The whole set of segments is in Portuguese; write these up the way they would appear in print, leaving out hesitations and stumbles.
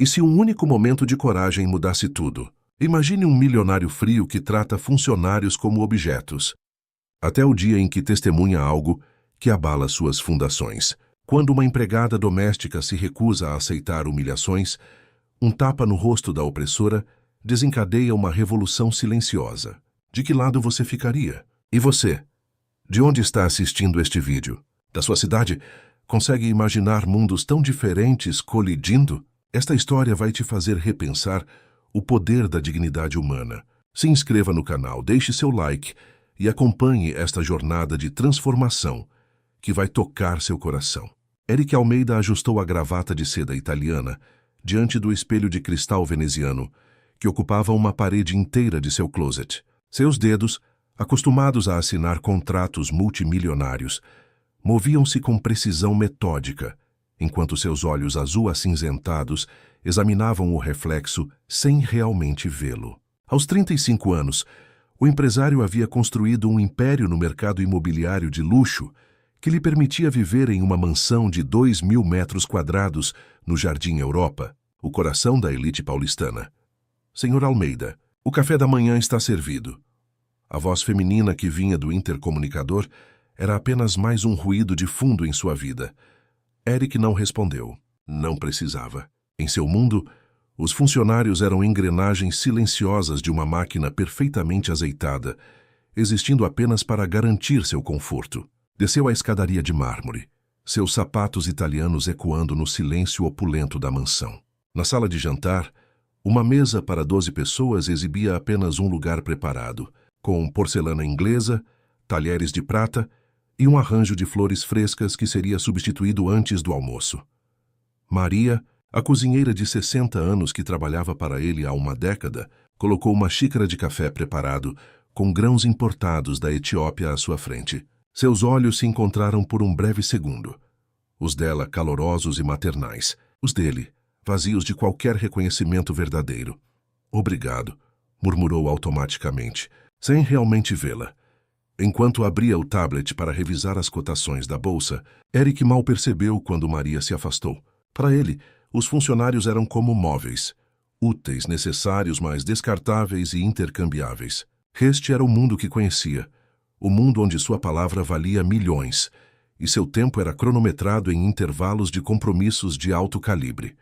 E se um único momento de coragem mudasse tudo? Imagine um milionário frio que trata funcionários como objetos, até o dia em que testemunha algo que abala suas fundações. Quando uma empregada doméstica se recusa a aceitar humilhações, um tapa no rosto da opressora desencadeia uma revolução silenciosa. De que lado você ficaria? E você? De onde está assistindo este vídeo? Da sua cidade? Consegue imaginar mundos tão diferentes colidindo? Esta história vai te fazer repensar o poder da dignidade humana. Se inscreva no canal, deixe seu like e acompanhe esta jornada de transformação que vai tocar seu coração. Éric Almeida ajustou a gravata de seda italiana diante do espelho de cristal veneziano que ocupava uma parede inteira de seu closet. Seus dedos, acostumados a assinar contratos multimilionários, moviam-se com precisão metódica, enquanto seus olhos azul-acinzentados examinavam o reflexo sem realmente vê-lo. Aos 35 anos, o empresário havia construído um império no mercado imobiliário de luxo que lhe permitia viver em uma mansão de 2.000 metros quadrados no Jardim Europa, o coração da elite paulistana. Senhor Almeida, o café da manhã está servido. A voz feminina que vinha do intercomunicador era apenas mais um ruído de fundo em sua vida. Éric não respondeu. Não precisava. Em seu mundo, os funcionários eram engrenagens silenciosas de uma máquina perfeitamente azeitada, existindo apenas para garantir seu conforto. Desceu a escadaria de mármore, seus sapatos italianos ecoando no silêncio opulento da mansão. Na sala de jantar, uma mesa para 12 pessoas exibia apenas um lugar preparado, com porcelana inglesa, talheres de prata e um arranjo de flores frescas que seria substituído antes do almoço. Maria, a cozinheira de 60 anos que trabalhava para ele há uma década, colocou uma xícara de café preparado com grãos importados da Etiópia à sua frente. Seus olhos se encontraram por um breve segundo. Os dela calorosos e maternais, os dele vazios de qualquer reconhecimento verdadeiro. Obrigado, murmurou automaticamente, sem realmente vê-la. Enquanto abria o tablet para revisar as cotações da bolsa, Éric mal percebeu quando Maria se afastou. Para ele, os funcionários eram como móveis, úteis, necessários, mas descartáveis e intercambiáveis. Este era o mundo que conhecia, o mundo onde sua palavra valia milhões, e seu tempo era cronometrado em intervalos de compromissos de alto calibre.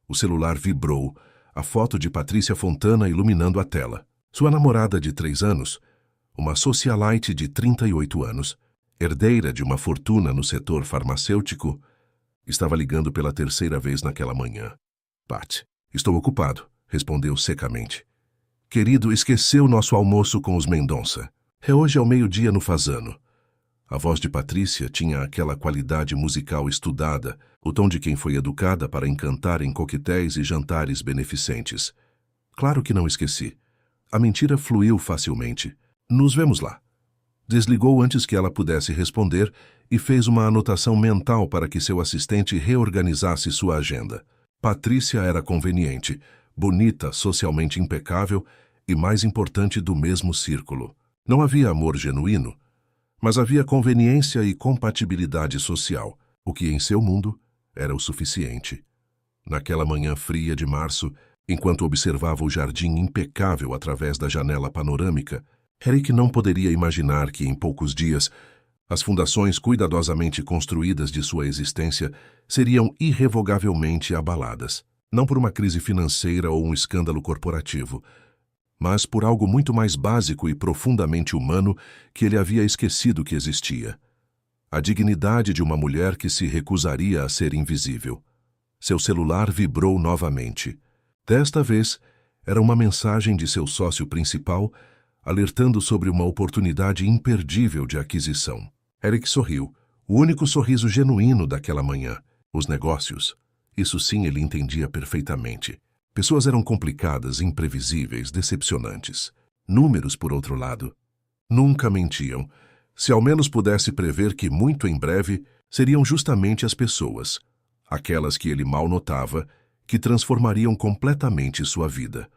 O celular vibrou, a foto de Patrícia Fontana iluminando a tela. Sua namorada de 3 anos, uma socialite de 38 anos, herdeira de uma fortuna no setor farmacêutico, estava ligando pela 3ª vez naquela manhã. Pat, estou ocupado, respondeu secamente. Querido, esqueceu nosso almoço com os Mendonça. É hoje ao meio-dia no Fazano. A voz de Patrícia tinha aquela qualidade musical estudada, o tom de quem foi educada para encantar em coquetéis e jantares beneficentes. Claro que não esqueci. A mentira fluiu facilmente. Nos vemos lá. Desligou antes que ela pudesse responder e fez uma anotação mental para que seu assistente reorganizasse sua agenda. Patrícia era conveniente, bonita, socialmente impecável e, mais importante, do mesmo círculo. Não havia amor genuíno, mas havia conveniência e compatibilidade social, o que em seu mundo era o suficiente. Naquela manhã fria de março, enquanto observava o jardim impecável através da janela panorâmica, Éric não poderia imaginar que, em poucos dias, as fundações cuidadosamente construídas de sua existência seriam irrevogavelmente abaladas, não por uma crise financeira ou um escândalo corporativo, mas por algo muito mais básico e profundamente humano que ele havia esquecido que existia. A dignidade de uma mulher que se recusaria a ser invisível. Seu celular vibrou novamente. Desta vez, era uma mensagem de seu sócio principal, alertando sobre uma oportunidade imperdível de aquisição. Éric sorriu, o único sorriso genuíno daquela manhã. Os negócios. Isso sim ele entendia perfeitamente. Pessoas eram complicadas, imprevisíveis, decepcionantes. Números, por outro lado, nunca mentiam. Se ao menos pudesse prever que, muito em breve, seriam justamente as pessoas, aquelas que ele mal notava, que transformariam completamente sua vida.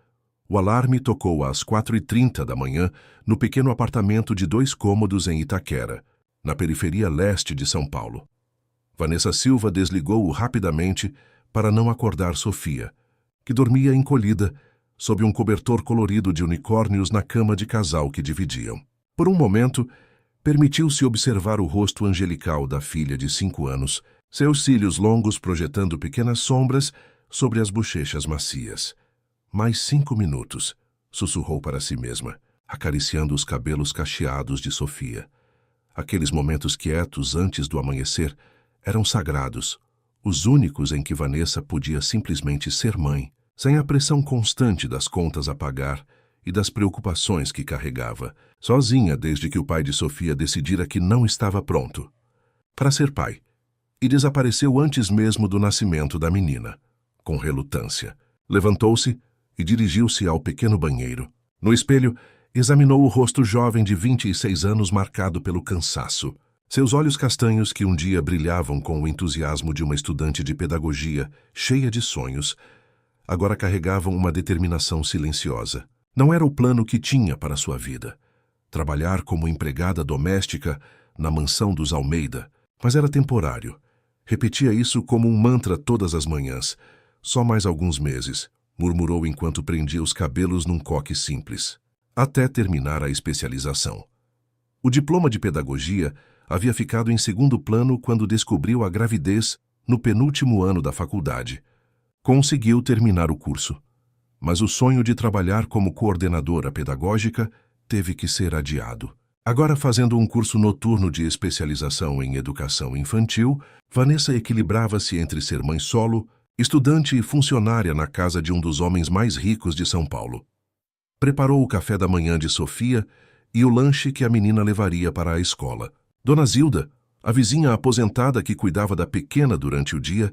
O alarme tocou às 4h30 da manhã no pequeno apartamento de 2 cômodos em Itaquera, na periferia leste de São Paulo. Vanessa Silva desligou-o rapidamente para não acordar Sofia, que dormia encolhida, sob um cobertor colorido de unicórnios na cama de casal que dividiam. Por um momento, permitiu-se observar o rosto angelical da filha de 5 anos, seus cílios longos projetando pequenas sombras sobre as bochechas macias. Mais 5 minutos, sussurrou para si mesma, acariciando os cabelos cacheados de Sofia. Aqueles momentos quietos antes do amanhecer eram sagrados, os únicos em que Vanessa podia simplesmente ser mãe, sem a pressão constante das contas a pagar e das preocupações que carregava, sozinha desde que o pai de Sofia decidira que não estava pronto para ser pai, e desapareceu antes mesmo do nascimento da menina. Com relutância, levantou-se e dirigiu-se ao pequeno banheiro. No espelho, examinou o rosto jovem de 26 anos marcado pelo cansaço. Seus olhos castanhos, que um dia brilhavam com o entusiasmo de uma estudante de pedagogia cheia de sonhos, agora carregavam uma determinação silenciosa. Não era o plano que tinha para sua vida. Trabalhar como empregada doméstica na mansão dos Almeida, mas era temporário. Repetia isso como um mantra todas as manhãs. Só mais alguns meses, murmurou enquanto prendia os cabelos num coque simples, até terminar a especialização. O diploma de pedagogia havia ficado em segundo plano quando descobriu a gravidez no penúltimo ano da faculdade. Conseguiu terminar o curso, mas o sonho de trabalhar como coordenadora pedagógica teve que ser adiado. Agora, fazendo um curso noturno de especialização em educação infantil, Vanessa equilibrava-se entre ser mãe solo, estudante e funcionária na casa de um dos homens mais ricos de São Paulo. Preparou o café da manhã de Sofia e o lanche que a menina levaria para a escola. Dona Zilda, a vizinha aposentada que cuidava da pequena durante o dia,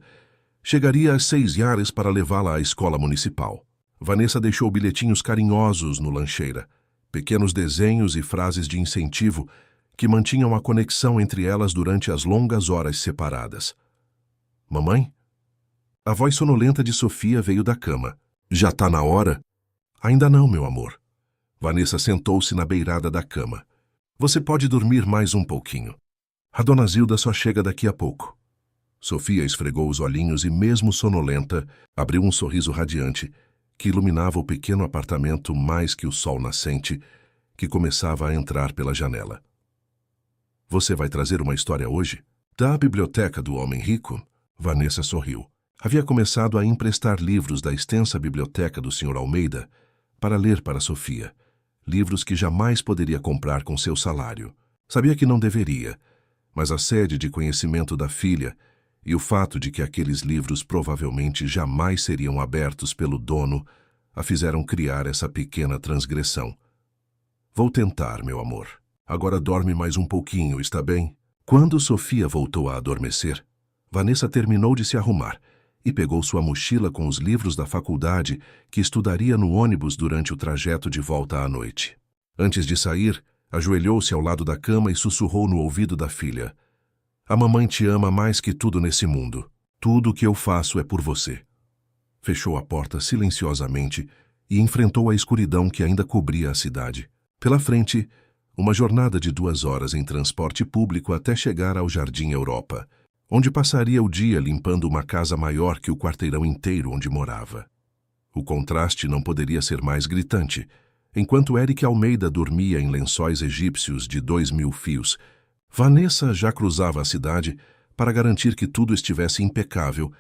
chegaria às 6h para levá-la à escola municipal. Vanessa deixou bilhetinhos carinhosos no lancheira, pequenos desenhos e frases de incentivo que mantinham a conexão entre elas durante as longas horas separadas. Mamãe? A voz sonolenta de Sofia veio da cama. Já tá na hora? Ainda não, meu amor. Vanessa sentou-se na beirada da cama. Você pode dormir mais um pouquinho. A dona Zilda só chega daqui a pouco. Sofia esfregou os olhinhos e, mesmo sonolenta, abriu um sorriso radiante que iluminava o pequeno apartamento mais que o sol nascente que começava a entrar pela janela. Você vai trazer uma história hoje? Da biblioteca do homem rico? Vanessa sorriu. Havia começado a emprestar livros da extensa biblioteca do Sr. Almeida para ler para Sofia, livros que jamais poderia comprar com seu salário. Sabia que não deveria, mas a sede de conhecimento da filha e o fato de que aqueles livros provavelmente jamais seriam abertos pelo dono a fizeram criar essa pequena transgressão. Vou tentar, meu amor. Agora dorme mais um pouquinho, está bem? Quando Sofia voltou a adormecer, Vanessa terminou de se arrumar e pegou sua mochila com os livros da faculdade que estudaria no ônibus durante o trajeto de volta à noite. Antes de sair, ajoelhou-se ao lado da cama e sussurrou no ouvido da filha: A mamãe te ama mais que tudo nesse mundo. Tudo o que eu faço é por você. Fechou a porta silenciosamente e enfrentou a escuridão que ainda cobria a cidade. Pela frente, uma jornada de 2 horas em transporte público até chegar ao Jardim Europa, onde passaria o dia limpando uma casa maior que o quarteirão inteiro onde morava. O contraste não poderia ser mais gritante. Enquanto Eric Almeida dormia em lençóis egípcios de 2.000 fios, Vanessa já cruzava a cidade para garantir que tudo estivesse impecável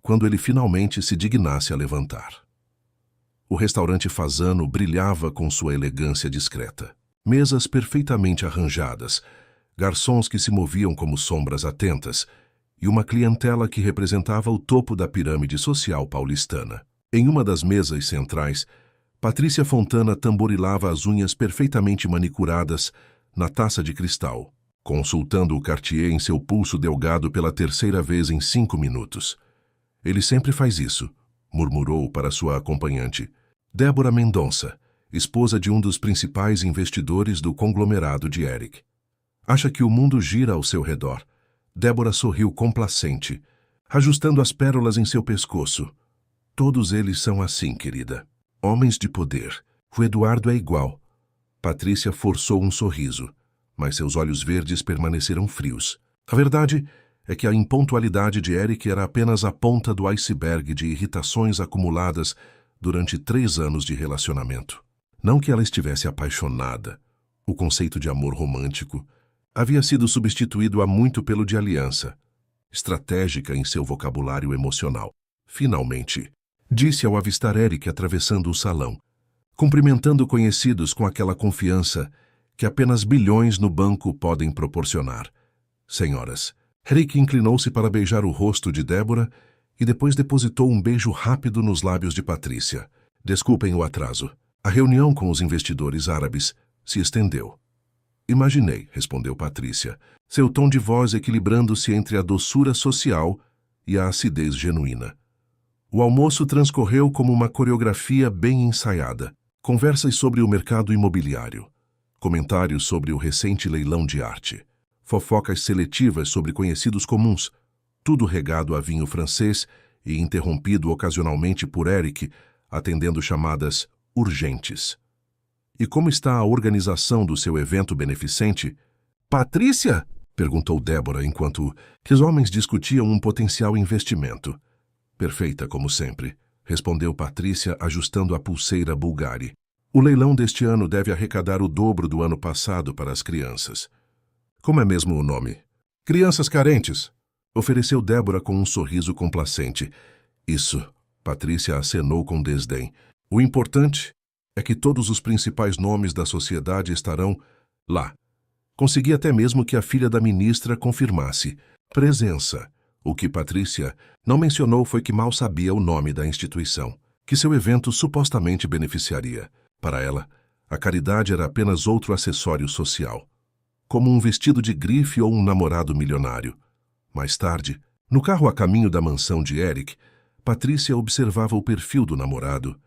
quando ele finalmente se dignasse a levantar. O restaurante Fasano brilhava com sua elegância discreta. Mesas perfeitamente arranjadas, garçons que se moviam como sombras atentas e uma clientela que representava o topo da pirâmide social paulistana. Em uma das mesas centrais, Patrícia Fontana tamborilava as unhas perfeitamente manicuradas na taça de cristal, consultando o Cartier em seu pulso delgado pela 3ª vez em 5 minutos. Ele sempre faz isso, murmurou para sua acompanhante, Débora Mendonça, esposa de um dos principais investidores do conglomerado de Eric. Acha que o mundo gira ao seu redor. Débora sorriu complacente, ajustando as pérolas em seu pescoço. Todos eles são assim, querida. Homens de poder. O Eduardo é igual. Patrícia forçou um sorriso, mas seus olhos verdes permaneceram frios. A verdade é que a impontualidade de Eric era apenas a ponta do iceberg de irritações acumuladas durante 3 anos de relacionamento. Não que ela estivesse apaixonada. O conceito de amor romântico havia sido substituído há muito pelo de aliança, estratégica em seu vocabulário emocional. Finalmente, disse ao avistar Eric atravessando o salão, cumprimentando conhecidos com aquela confiança que apenas bilhões no banco podem proporcionar. Senhoras, Eric inclinou-se para beijar o rosto de Débora e depois depositou um beijo rápido nos lábios de Patrícia. Desculpem o atraso. A reunião com os investidores árabes se estendeu. Imaginei, respondeu Patrícia, seu tom de voz equilibrando-se entre a doçura social e a acidez genuína. O almoço transcorreu como uma coreografia bem ensaiada. Conversas sobre o mercado imobiliário, comentários sobre o recente leilão de arte, fofocas seletivas sobre conhecidos comuns, tudo regado a vinho francês e interrompido ocasionalmente por Eric, atendendo chamadas urgentes. E como está a organização do seu evento beneficente? Patrícia? Perguntou Débora enquanto que os homens discutiam um potencial investimento. Perfeita, como sempre, respondeu Patrícia ajustando a pulseira Bulgari. O leilão deste ano deve arrecadar o dobro do ano passado para as crianças. Como é mesmo o nome? Crianças carentes, ofereceu Débora com um sorriso complacente. Isso, Patrícia acenou com desdém. O importante é que todos os principais nomes da sociedade estarão lá. Consegui até mesmo que a filha da ministra confirmasse presença. O que Patrícia não mencionou foi que mal sabia o nome da instituição, que seu evento supostamente beneficiaria. Para ela, a caridade era apenas outro acessório social, como um vestido de grife ou um namorado milionário. Mais tarde, no carro a caminho da mansão de Eric, Patrícia observava o perfil do namorado,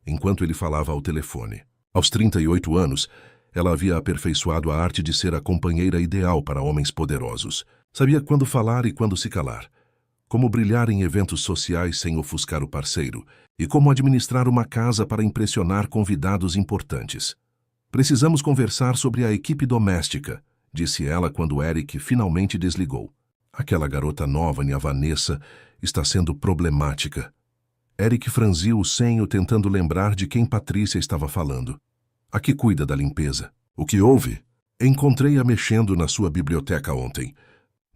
enquanto ele falava ao telefone. Aos 38 anos, ela havia aperfeiçoado a arte de ser a companheira ideal para homens poderosos. Sabia quando falar e quando se calar, como brilhar em eventos sociais sem ofuscar o parceiro e como administrar uma casa para impressionar convidados importantes. Precisamos conversar sobre a equipe doméstica, disse ela quando Eric finalmente desligou. Aquela garota nova, a Vanessa, está sendo problemática. Eric franziu o senho tentando lembrar de quem Patrícia estava falando. A que cuida da limpeza. O que houve? Encontrei-a mexendo na sua biblioteca ontem.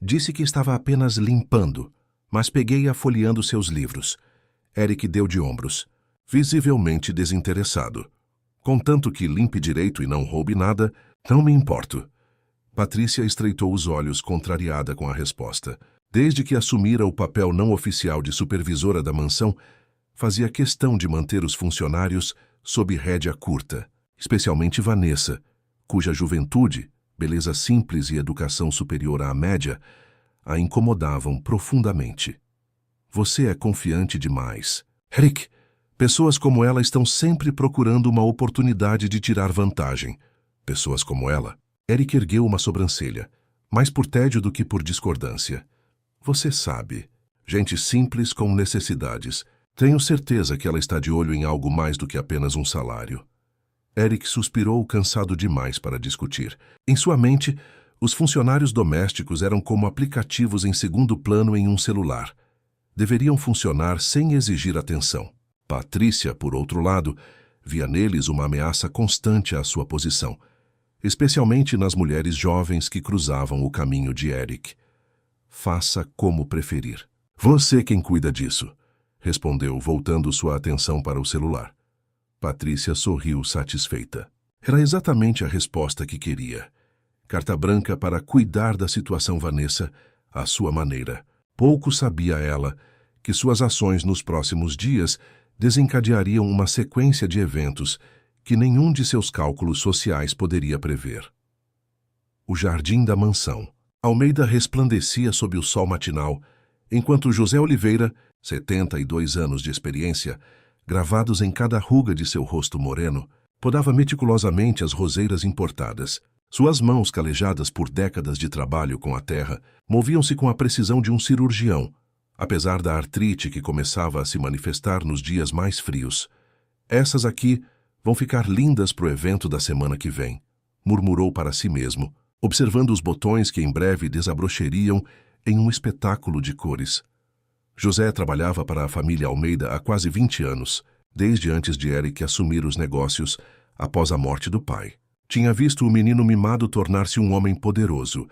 Disse que estava apenas limpando, mas peguei-a folheando seus livros. Eric deu de ombros, visivelmente desinteressado. Contanto que limpe direito e não roube nada, não me importo. Patrícia estreitou os olhos, contrariada com a resposta. Desde que assumira o papel não oficial de supervisora da mansão, fazia questão de manter os funcionários sob rédea curta, especialmente Vanessa, cuja juventude, beleza simples e educação superior à média, a incomodavam profundamente. Você é confiante demais. Eric, pessoas como ela estão sempre procurando uma oportunidade de tirar vantagem. Pessoas como ela. Eric ergueu uma sobrancelha, mais por tédio do que por discordância. Você sabe, gente simples com necessidades. Tenho certeza que ela está de olho em algo mais do que apenas um salário. Eric suspirou, cansado demais para discutir. Em sua mente, os funcionários domésticos eram como aplicativos em segundo plano em um celular. Deveriam funcionar sem exigir atenção. Patrícia, por outro lado, via neles uma ameaça constante à sua posição, especialmente nas mulheres jovens que cruzavam o caminho de Eric. Faça como preferir. Você quem cuida disso, respondeu, voltando sua atenção para o celular. Patrícia sorriu satisfeita. Era exatamente a resposta que queria. Carta branca para cuidar da situação Vanessa à sua maneira. Pouco sabia ela que suas ações nos próximos dias desencadeariam uma sequência de eventos que nenhum de seus cálculos sociais poderia prever. O jardim da mansão. Almeida resplandecia sob o sol matinal, enquanto José Oliveira, 72 anos de experiência, gravados em cada ruga de seu rosto moreno, podava meticulosamente as roseiras importadas. Suas mãos, calejadas por décadas de trabalho com a terra, moviam-se com a precisão de um cirurgião, apesar da artrite que começava a se manifestar nos dias mais frios. Essas aqui vão ficar lindas pro evento da semana que vem, murmurou para si mesmo, observando os botões que em breve desabrochariam em um espetáculo de cores. José trabalhava para a família Almeida há quase 20 anos, desde antes de Eric assumir os negócios após a morte do pai. Tinha visto o menino mimado tornar-se um homem poderoso,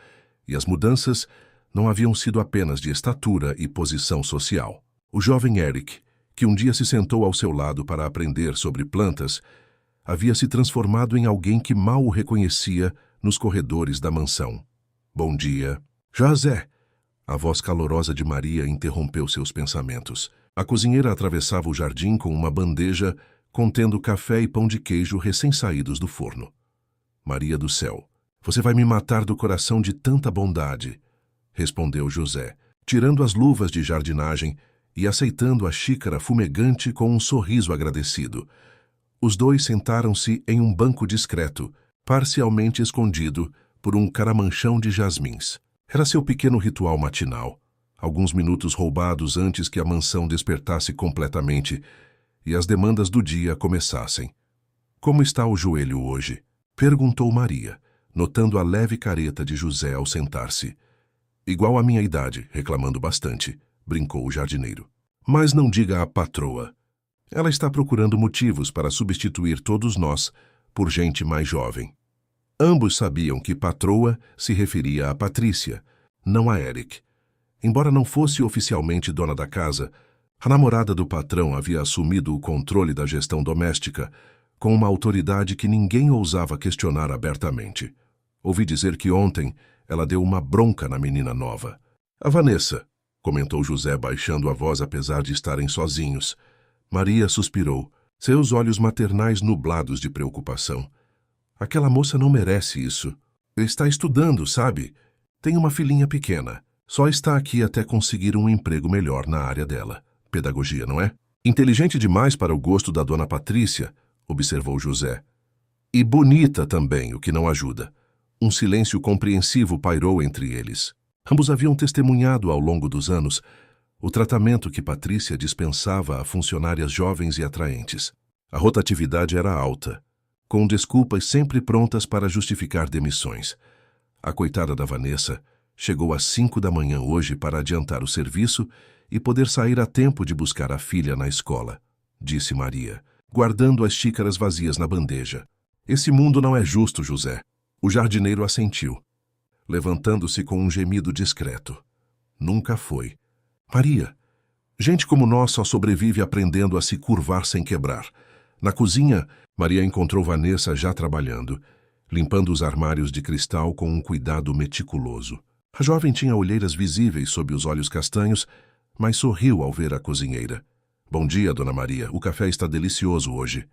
e as mudanças não haviam sido apenas de estatura e posição social. O jovem Eric, que um dia se sentou ao seu lado para aprender sobre plantas, havia se transformado em alguém que mal o reconhecia nos corredores da mansão. Bom dia. José! A voz calorosa de Maria interrompeu seus pensamentos. A cozinheira atravessava o jardim com uma bandeja contendo café e pão de queijo recém-saídos do forno. Maria do céu, você vai me matar do coração de tanta bondade, respondeu José, tirando as luvas de jardinagem e aceitando a xícara fumegante com um sorriso agradecido. Os dois sentaram-se em um banco discreto, parcialmente escondido por um caramanchão de jasmins. Era seu pequeno ritual matinal, alguns minutos roubados antes que a mansão despertasse completamente e as demandas do dia começassem. Como está o joelho hoje? Perguntou Maria, notando a leve careta de José ao sentar-se. Igual à minha idade, reclamando bastante, brincou o jardineiro. Mas não diga à patroa. Ela está procurando motivos para substituir todos nós por gente mais jovem. Ambos sabiam que patroa se referia a Patrícia, não a Eric. Embora não fosse oficialmente dona da casa, a namorada do patrão havia assumido o controle da gestão doméstica, com uma autoridade que ninguém ousava questionar abertamente. Ouvi dizer que ontem ela deu uma bronca na menina nova. A Vanessa, comentou José baixando a voz apesar de estarem sozinhos. Maria suspirou, seus olhos maternais nublados de preocupação. Aquela moça não merece isso. Está estudando, sabe? Tem uma filhinha pequena. Só está aqui até conseguir um emprego melhor na área dela. Pedagogia, não é? Inteligente demais para o gosto da dona Patrícia, observou José. E bonita também, o que não ajuda. Um silêncio compreensivo pairou entre eles. Ambos haviam testemunhado ao longo dos anos o tratamento que Patrícia dispensava a funcionárias jovens e atraentes. A rotatividade era alta, com desculpas sempre prontas para justificar demissões. A coitada da Vanessa chegou às 5 da manhã hoje para adiantar o serviço e poder sair a tempo de buscar a filha na escola, disse Maria, guardando as xícaras vazias na bandeja. Esse mundo não é justo, José. O jardineiro assentiu, levantando-se com um gemido discreto. Nunca foi. Maria, gente como nós só sobrevive aprendendo a se curvar sem quebrar. Na cozinha, Maria encontrou Vanessa já trabalhando, limpando os armários de cristal com um cuidado meticuloso. A jovem tinha olheiras visíveis sob os olhos castanhos, mas sorriu ao ver a cozinheira. Bom dia, dona Maria. O café está delicioso hoje.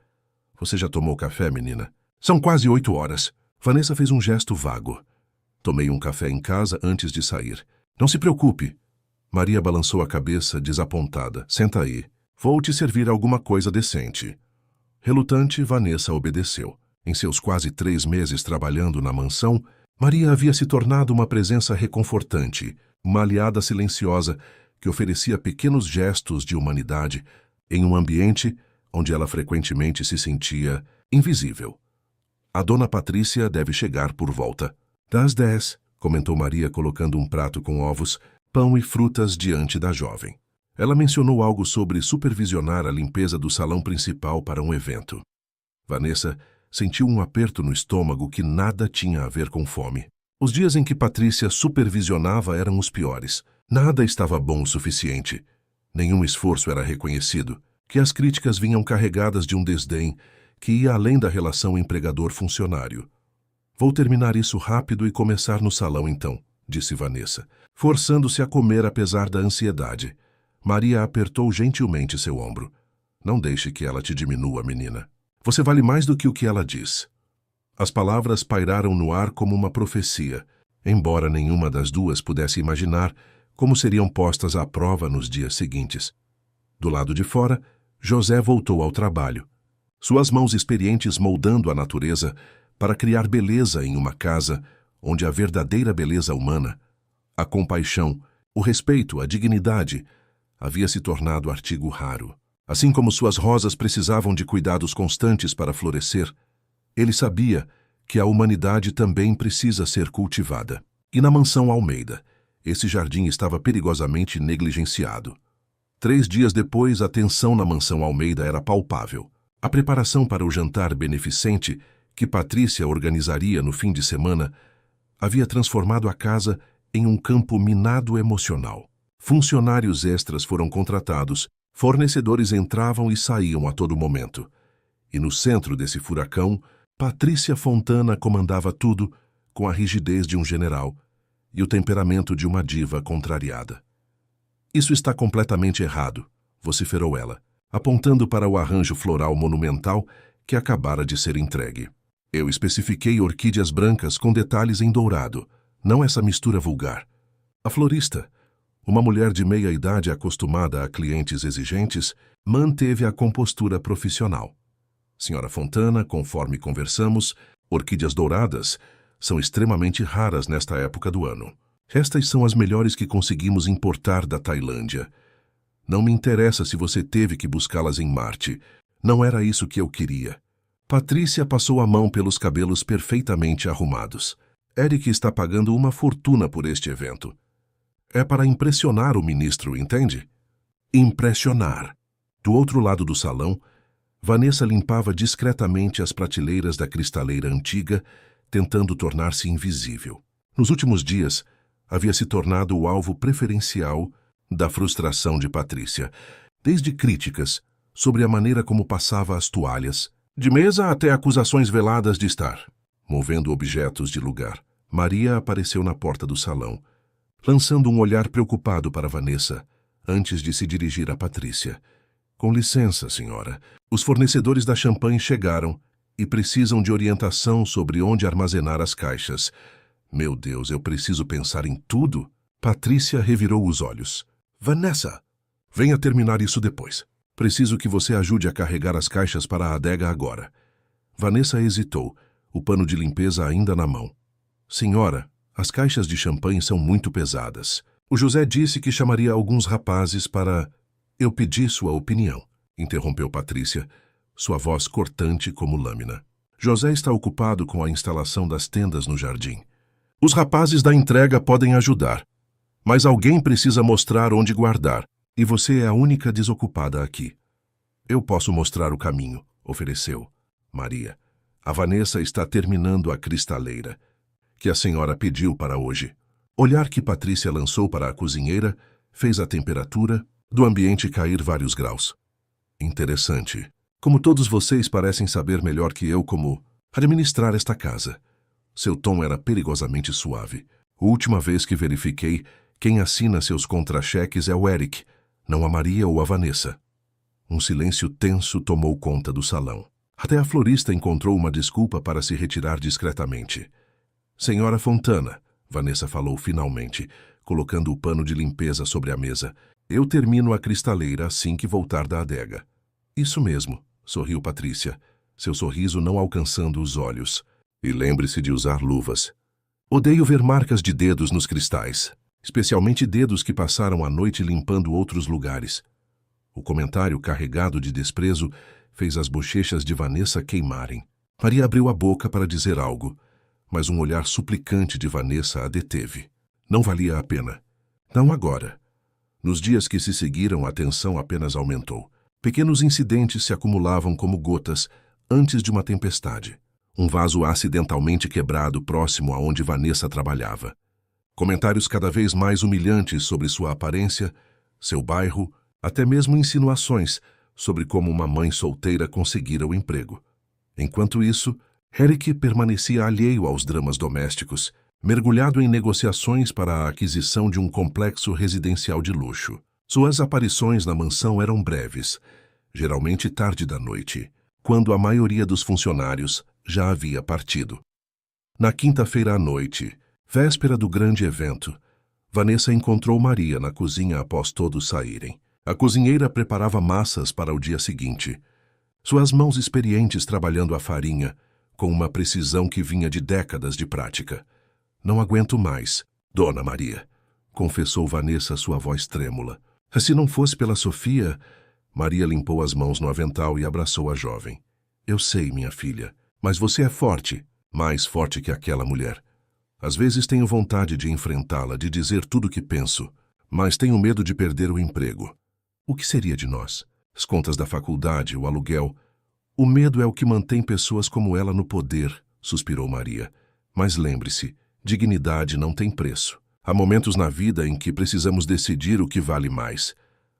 Você já tomou café, menina? São quase 8 horas. Vanessa fez um gesto vago. Tomei um café em casa antes de sair. Não se preocupe. Maria balançou a cabeça, desapontada. Senta aí. Vou te servir alguma coisa decente. Relutante, Vanessa obedeceu. Em seus quase 3 meses trabalhando na mansão, Maria havia se tornado uma presença reconfortante, uma aliada silenciosa que oferecia pequenos gestos de humanidade em um ambiente onde ela frequentemente se sentia invisível. A dona Patrícia deve chegar por volta das 10, comentou Maria colocando um prato com ovos, pão e frutas diante da jovem. Ela mencionou algo sobre supervisionar a limpeza do salão principal para um evento. Vanessa sentiu um aperto no estômago que nada tinha a ver com fome. Os dias em que Patrícia supervisionava eram os piores. Nada estava bom o suficiente. Nenhum esforço era reconhecido, que as críticas vinham carregadas de um desdém que ia além da relação empregador-funcionário. Vou terminar isso rápido e começar no salão então, disse Vanessa, forçando-se a comer apesar da ansiedade. Maria apertou gentilmente seu ombro. Não deixe que ela te diminua, menina. Você vale mais do que o que ela diz. As palavras pairaram no ar como uma profecia, embora nenhuma das duas pudesse imaginar como seriam postas à prova nos dias seguintes. Do lado de fora, José voltou ao trabalho, suas mãos experientes moldando a natureza para criar beleza em uma casa onde a verdadeira beleza humana, a compaixão, o respeito, a dignidade, havia se tornado artigo raro. Assim como suas rosas precisavam de cuidados constantes para florescer, ele sabia que a humanidade também precisa ser cultivada. E na mansão Almeida, Esse jardim estava perigosamente negligenciado. 3 dias depois, a tensão na mansão Almeida era palpável. A preparação para o jantar beneficente que Patrícia organizaria no fim de semana havia transformado a casa em um campo minado emocional. Funcionários extras foram contratados, fornecedores entravam e saíam a todo momento. E no centro desse furacão, Patrícia Fontana comandava tudo com a rigidez de um general e o temperamento de uma diva contrariada. Isso está completamente errado, vociferou ela, apontando para o arranjo floral monumental que acabara de ser entregue. Eu especifiquei orquídeas brancas com detalhes em dourado, não essa mistura vulgar. A florista, uma mulher de meia idade acostumada a clientes exigentes, manteve a compostura profissional. Senhora Fontana, conforme conversamos, orquídeas douradas são extremamente raras nesta época do ano. Estas são as melhores que conseguimos importar da Tailândia. Não me interessa se você teve que buscá-las em Marte. Não era isso que eu queria. Patrícia passou a mão pelos cabelos perfeitamente arrumados. Eric está pagando uma fortuna por este evento. É para impressionar o ministro, entende? Impressionar. Do outro lado do salão, Vanessa limpava discretamente as prateleiras da cristaleira antiga, tentando tornar-se invisível. Nos últimos dias, havia se tornado o alvo preferencial da frustração de Patrícia, desde críticas sobre a maneira como passava as toalhas, de mesa até acusações veladas de estar movendo objetos de lugar. Maria apareceu na porta do salão, lançando um olhar preocupado para Vanessa, antes de se dirigir a Patrícia. Com licença, senhora. Os fornecedores da champanhe chegaram e precisam de orientação sobre onde armazenar as caixas. Meu Deus, eu preciso pensar em tudo? Patrícia revirou os olhos. Vanessa, venha terminar isso depois. Preciso que você ajude a carregar as caixas para a adega agora. Vanessa hesitou, o pano de limpeza ainda na mão. Senhora, as caixas de champanhe são muito pesadas. O José disse que chamaria alguns rapazes para... Eu pedi sua opinião, interrompeu Patrícia, sua voz cortante como lâmina. José está ocupado com a instalação das tendas no jardim. Os rapazes da entrega podem ajudar, mas alguém precisa mostrar onde guardar, e você é a única desocupada aqui. Eu posso mostrar o caminho, ofereceu Maria. A Vanessa está terminando a cristaleira, que a senhora pediu para hoje. Olhar que Patrícia lançou para a cozinheira fez a temperatura do ambiente cair vários graus. Interessante. Como todos vocês parecem saber melhor que eu como administrar esta casa. Seu tom era perigosamente suave. A última vez que verifiquei, quem assina seus contra-cheques é o Eric, não a Maria ou a Vanessa. Um silêncio tenso tomou conta do salão. Até a florista encontrou uma desculpa para se retirar discretamente. Senhora Fontana, Vanessa falou finalmente, colocando o pano de limpeza sobre a mesa. Eu termino a cristaleira assim que voltar da adega. Isso mesmo, sorriu Patrícia, seu sorriso não alcançando os olhos. E lembre-se de usar luvas. Odeio ver marcas de dedos nos cristais, especialmente dedos que passaram a noite limpando outros lugares. O comentário carregado de desprezo fez as bochechas de Vanessa queimarem. Maria abriu a boca para dizer algo, mas um olhar suplicante de Vanessa a deteve. Não valia a pena. Não agora. Nos dias que se seguiram, a tensão apenas aumentou. Pequenos incidentes se acumulavam como gotas antes de uma tempestade. Um vaso acidentalmente quebrado próximo a onde Vanessa trabalhava. Comentários cada vez mais humilhantes sobre sua aparência, seu bairro, até mesmo insinuações sobre como uma mãe solteira conseguira o emprego. Enquanto isso, Eric permanecia alheio aos dramas domésticos, mergulhado em negociações para a aquisição de um complexo residencial de luxo. Suas aparições na mansão eram breves, geralmente tarde da noite, quando a maioria dos funcionários já havia partido. Na quinta-feira à noite, véspera do grande evento, Vanessa encontrou Maria na cozinha após todos saírem. A cozinheira preparava massas para o dia seguinte, suas mãos experientes trabalhando a farinha, com uma precisão que vinha de décadas de prática. Não aguento mais, Dona Maria, confessou Vanessa, sua voz trêmula. Se não fosse pela Sofia... Maria limpou as mãos no avental e abraçou a jovem. Eu sei, minha filha, mas você é forte, mais forte que aquela mulher. Às vezes tenho vontade de enfrentá-la, de dizer tudo o que penso, mas tenho medo de perder o emprego. O que seria de nós? As contas da faculdade, o aluguel. O medo é o que mantém pessoas como ela no poder, suspirou Maria. Mas lembre-se, dignidade não tem preço. Há momentos na vida em que precisamos decidir o que vale mais.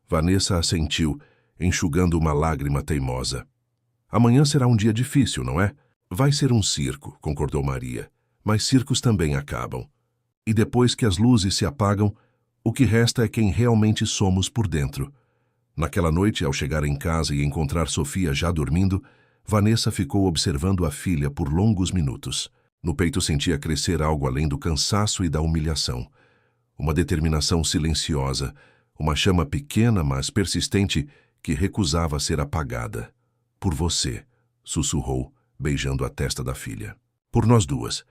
Vanessa assentiu, enxugando uma lágrima teimosa. Amanhã será um dia difícil, não é? Vai ser um circo, concordou Maria. Mas circos também acabam. E depois que as luzes se apagam, o que resta é quem realmente somos por dentro. Naquela noite, ao chegar em casa e encontrar Sofia já dormindo, Vanessa ficou observando a filha por longos minutos. No peito sentia crescer algo além do cansaço e da humilhação. Uma determinação silenciosa, uma chama pequena, mas persistente, que recusava ser apagada. Por você, sussurrou, beijando a testa da filha. Por nós duas.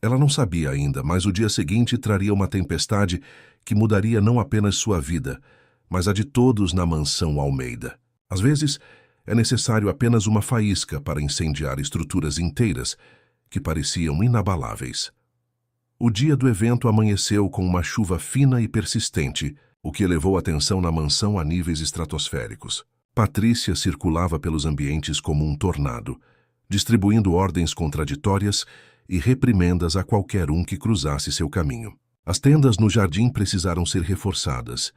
Ela não sabia ainda, mas o dia seguinte traria uma tempestade que mudaria não apenas sua vida, mas a de todos na mansão Almeida. Às vezes, é necessário apenas uma faísca para incendiar estruturas inteiras que pareciam inabaláveis. O dia do evento amanheceu com uma chuva fina e persistente, o que elevou a tensão na mansão a níveis estratosféricos. Patrícia circulava pelos ambientes como um tornado, distribuindo ordens contraditórias e reprimendas a qualquer um que cruzasse seu caminho. As tendas no jardim precisaram ser reforçadas,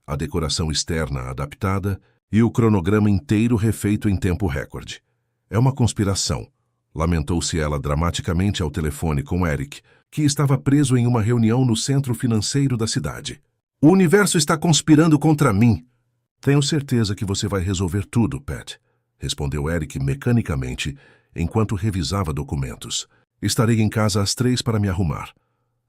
a decoração externa adaptada e o cronograma inteiro refeito em tempo recorde. É uma conspiração, lamentou-se ela dramaticamente ao telefone com Eric, que estava preso em uma reunião no centro financeiro da cidade. O universo está conspirando contra mim. Tenho certeza que você vai resolver tudo, Pat, respondeu Eric mecanicamente, enquanto revisava documentos. Estarei em casa às 3 para me arrumar.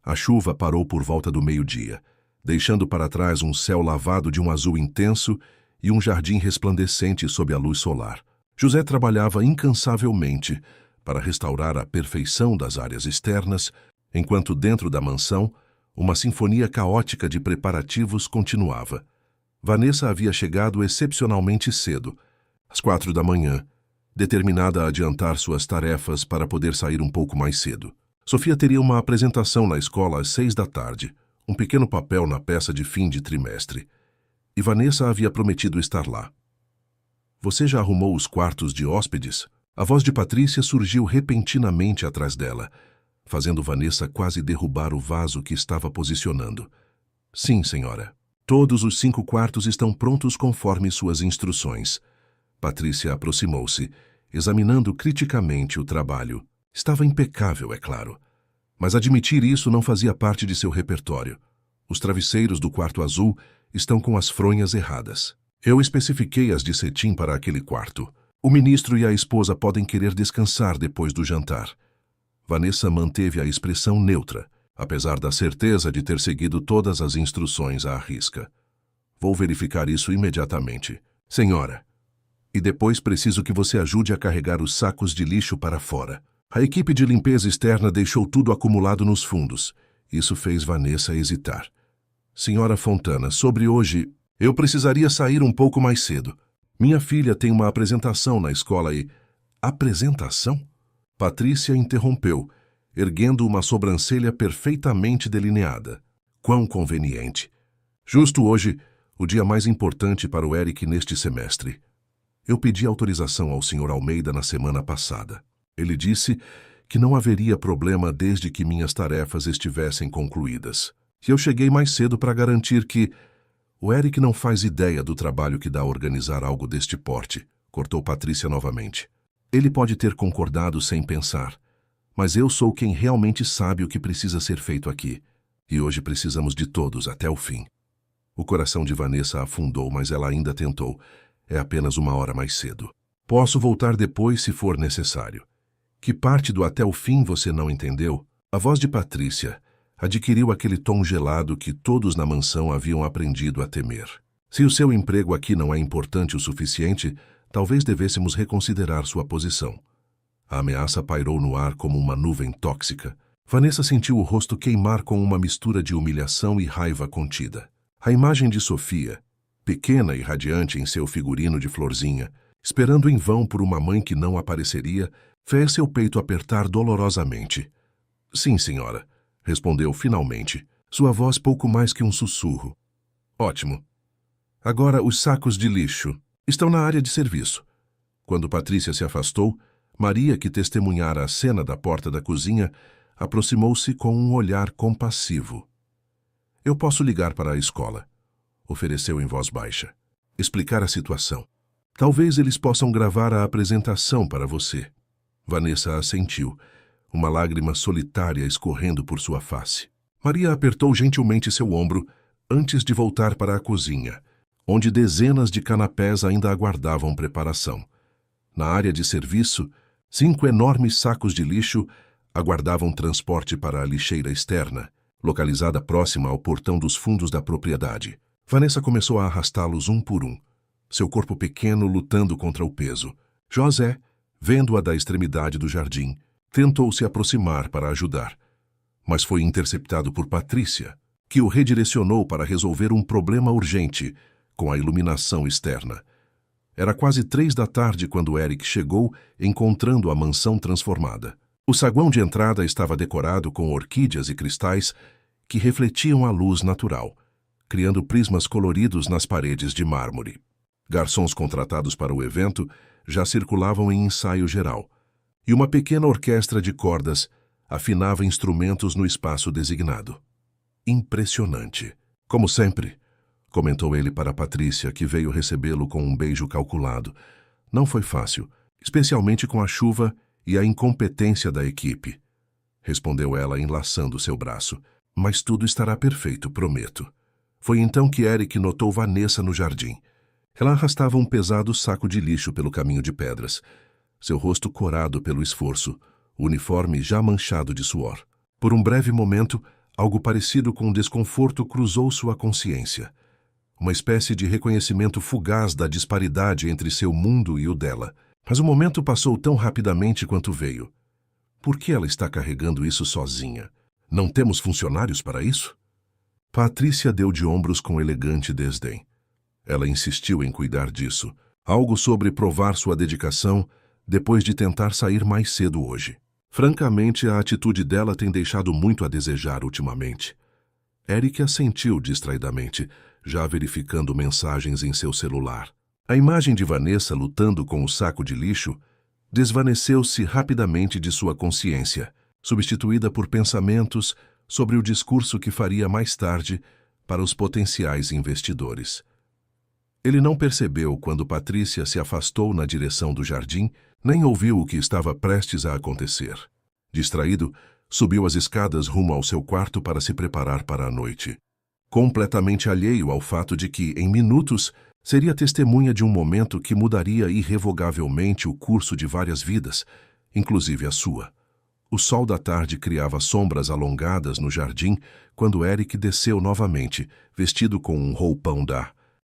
A chuva parou por volta do meio-dia, deixando para trás um céu lavado de um azul intenso e um jardim resplandecente sob a luz solar. José trabalhava incansavelmente para restaurar a perfeição das áreas externas, enquanto dentro da mansão, uma sinfonia caótica de preparativos continuava. Vanessa havia chegado excepcionalmente cedo, às 4 da manhã, determinada a adiantar suas tarefas para poder sair um pouco mais cedo. Sofia teria uma apresentação na escola às 6 da tarde, um pequeno papel na peça de fim de trimestre. E Vanessa havia prometido estar lá. Você já arrumou os quartos de hóspedes? A voz de Patrícia surgiu repentinamente atrás dela, fazendo Vanessa quase derrubar o vaso que estava posicionando. Sim, senhora. Todos os 5 quartos estão prontos conforme suas instruções. Patrícia aproximou-se, examinando criticamente o trabalho. Estava impecável, é claro. Mas admitir isso não fazia parte de seu repertório. Os travesseiros do quarto azul estão com as fronhas erradas. Eu especifiquei as de cetim para aquele quarto. O ministro e a esposa podem querer descansar depois do jantar. Vanessa manteve a expressão neutra, apesar da certeza de ter seguido todas as instruções à risca. Vou verificar isso imediatamente. Senhora. E depois preciso que você ajude a carregar os sacos de lixo para fora. A equipe de limpeza externa deixou tudo acumulado nos fundos. Isso fez Vanessa hesitar. Senhora Fontana, sobre hoje, eu precisaria sair um pouco mais cedo. Minha filha tem uma apresentação na escola e... Apresentação? Patrícia interrompeu, erguendo uma sobrancelha perfeitamente delineada. Quão conveniente. Justo hoje, o dia mais importante para o Eric neste semestre. Eu pedi autorização ao Sr. Almeida na semana passada. Ele disse que não haveria problema desde que minhas tarefas estivessem concluídas. E eu cheguei mais cedo para garantir que... O Eric não faz ideia do trabalho que dá a organizar algo deste porte, cortou Patrícia novamente. Ele pode ter concordado sem pensar, mas eu sou quem realmente sabe o que precisa ser feito aqui. E hoje precisamos de todos até o fim. O coração de Vanessa afundou, mas ela ainda tentou. É apenas 1 hora mais cedo. Posso voltar depois se for necessário. Que parte do até o fim você não entendeu? A voz de Patrícia adquiriu aquele tom gelado que todos na mansão haviam aprendido a temer. Se o seu emprego aqui não é importante o suficiente, talvez devêssemos reconsiderar sua posição. A ameaça pairou no ar como uma nuvem tóxica. Vanessa sentiu o rosto queimar com uma mistura de humilhação e raiva contida. A imagem de Sofia, pequena e radiante em seu figurino de florzinha, esperando em vão por uma mãe que não apareceria, fez seu peito apertar dolorosamente. Sim, senhora. respondeu finalmente, sua voz pouco mais que um sussurro. Ótimo. Agora os sacos de lixo estão na área de serviço. Quando Patrícia se afastou, Maria, que testemunhara a cena da porta da cozinha, aproximou-se com um olhar compassivo. Eu posso ligar para a escola, ofereceu em voz baixa. Explicar a situação. Talvez eles possam gravar a apresentação para você. Vanessa assentiu, uma lágrima solitária escorrendo por sua face. Maria apertou gentilmente seu ombro antes de voltar para a cozinha, onde dezenas de canapés ainda aguardavam preparação. Na área de serviço, 5 enormes sacos de lixo aguardavam transporte para a lixeira externa, localizada próxima ao portão dos fundos da propriedade. Vanessa começou a arrastá-los um por um, seu corpo pequeno lutando contra o peso. José, vendo-a da extremidade do jardim, tentou se aproximar para ajudar, mas foi interceptado por Patrícia, que o redirecionou para resolver um problema urgente com a iluminação externa. Era quase 3 da tarde quando Eric chegou, encontrando a mansão transformada. O saguão de entrada estava decorado com orquídeas e cristais que refletiam a luz natural, criando prismas coloridos nas paredes de mármore. Garçons contratados para o evento já circulavam em ensaio geral, e uma pequena orquestra de cordas afinava instrumentos no espaço designado. Impressionante. Como sempre, comentou ele para Patrícia, que veio recebê-lo com um beijo calculado. Não foi fácil, especialmente com a chuva e a incompetência da equipe, respondeu ela enlaçando seu braço. Mas tudo estará perfeito, prometo. Foi então que Eric notou Vanessa no jardim. Ela arrastava um pesado saco de lixo pelo caminho de pedras, seu rosto corado pelo esforço, o uniforme já manchado de suor. Por um breve momento, algo parecido com desconforto cruzou sua consciência. Uma espécie de reconhecimento fugaz da disparidade entre seu mundo e o dela. Mas o momento passou tão rapidamente quanto veio. Por que ela está carregando isso sozinha? Não temos funcionários para isso? Patrícia deu de ombros com elegante desdém. Ela insistiu em cuidar disso. Algo sobre provar sua dedicação depois de tentar sair mais cedo hoje. Francamente, a atitude dela tem deixado muito a desejar ultimamente. Eric assentiu distraidamente, já verificando mensagens em seu celular. A imagem de Vanessa lutando com o saco de lixo desvaneceu-se rapidamente de sua consciência, substituída por pensamentos sobre o discurso que faria mais tarde para os potenciais investidores. Ele não percebeu quando Patrícia se afastou na direção do jardim, nem ouviu o que estava prestes a acontecer. Distraído, subiu as escadas rumo ao seu quarto para se preparar para a noite. Completamente alheio ao fato de que, em minutos, seria testemunha de um momento que mudaria irrevogavelmente o curso de várias vidas, inclusive a sua. O sol da tarde criava sombras alongadas no jardim quando Eric desceu novamente, vestido com um roupão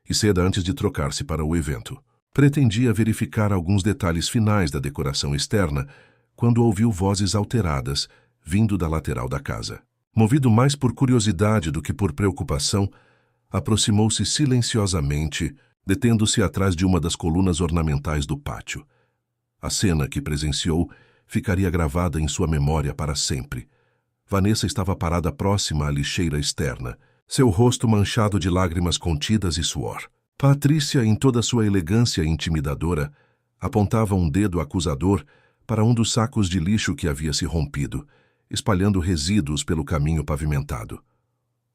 e seda antes de trocar-se para o evento. Pretendia verificar alguns detalhes finais da decoração externa quando ouviu vozes alteradas vindo da lateral da casa. Movido mais por curiosidade do que por preocupação, aproximou-se silenciosamente, detendo-se atrás de uma das colunas ornamentais do pátio. A cena que presenciou ficaria gravada em sua memória para sempre. Vanessa estava parada próxima à lixeira externa, seu rosto manchado de lágrimas contidas e suor. Patrícia, em toda sua elegância intimidadora, apontava um dedo acusador para um dos sacos de lixo que havia se rompido, espalhando resíduos pelo caminho pavimentado.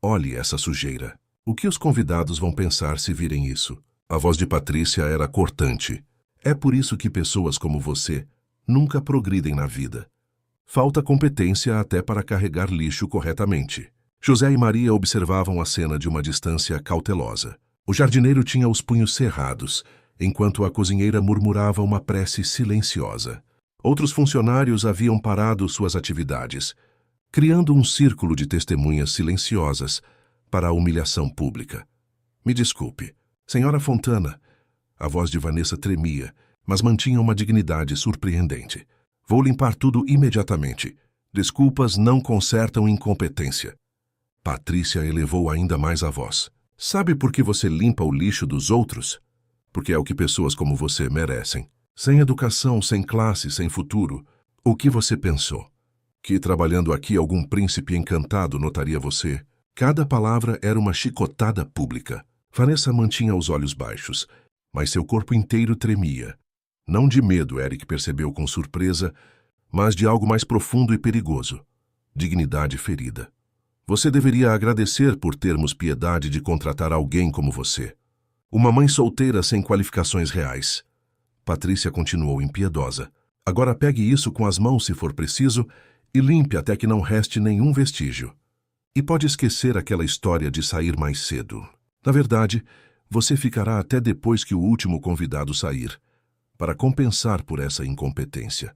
Olhe essa sujeira. O que os convidados vão pensar se virem isso? A voz de Patrícia era cortante. É por isso que pessoas como você nunca progridem na vida. Falta competência até para carregar lixo corretamente. José e Maria observavam a cena de uma distância cautelosa. O jardineiro tinha os punhos cerrados, enquanto a cozinheira murmurava uma prece silenciosa. Outros funcionários haviam parado suas atividades, criando um círculo de testemunhas silenciosas para a humilhação pública. Me desculpe, senhora Fontana. A voz de Vanessa tremia, mas mantinha uma dignidade surpreendente. Vou limpar tudo imediatamente. Desculpas não consertam incompetência. Patrícia elevou ainda mais a voz. Sabe por que você limpa o lixo dos outros? Porque é o que pessoas como você merecem. Sem educação, sem classe, sem futuro. O que você pensou? Que trabalhando aqui algum príncipe encantado notaria você. Cada palavra era uma chicotada pública. Vanessa mantinha os olhos baixos, mas seu corpo inteiro tremia. Não de medo, Eric percebeu com surpresa, mas de algo mais profundo e perigoso. Dignidade ferida. Você deveria agradecer por termos piedade de contratar alguém como você. Uma mãe solteira sem qualificações reais. Patrícia continuou impiedosa. Agora pegue isso com as mãos se for preciso e limpe até que não reste nenhum vestígio. E pode esquecer aquela história de sair mais cedo. Na verdade, você ficará até depois que o último convidado sair, para compensar por essa incompetência.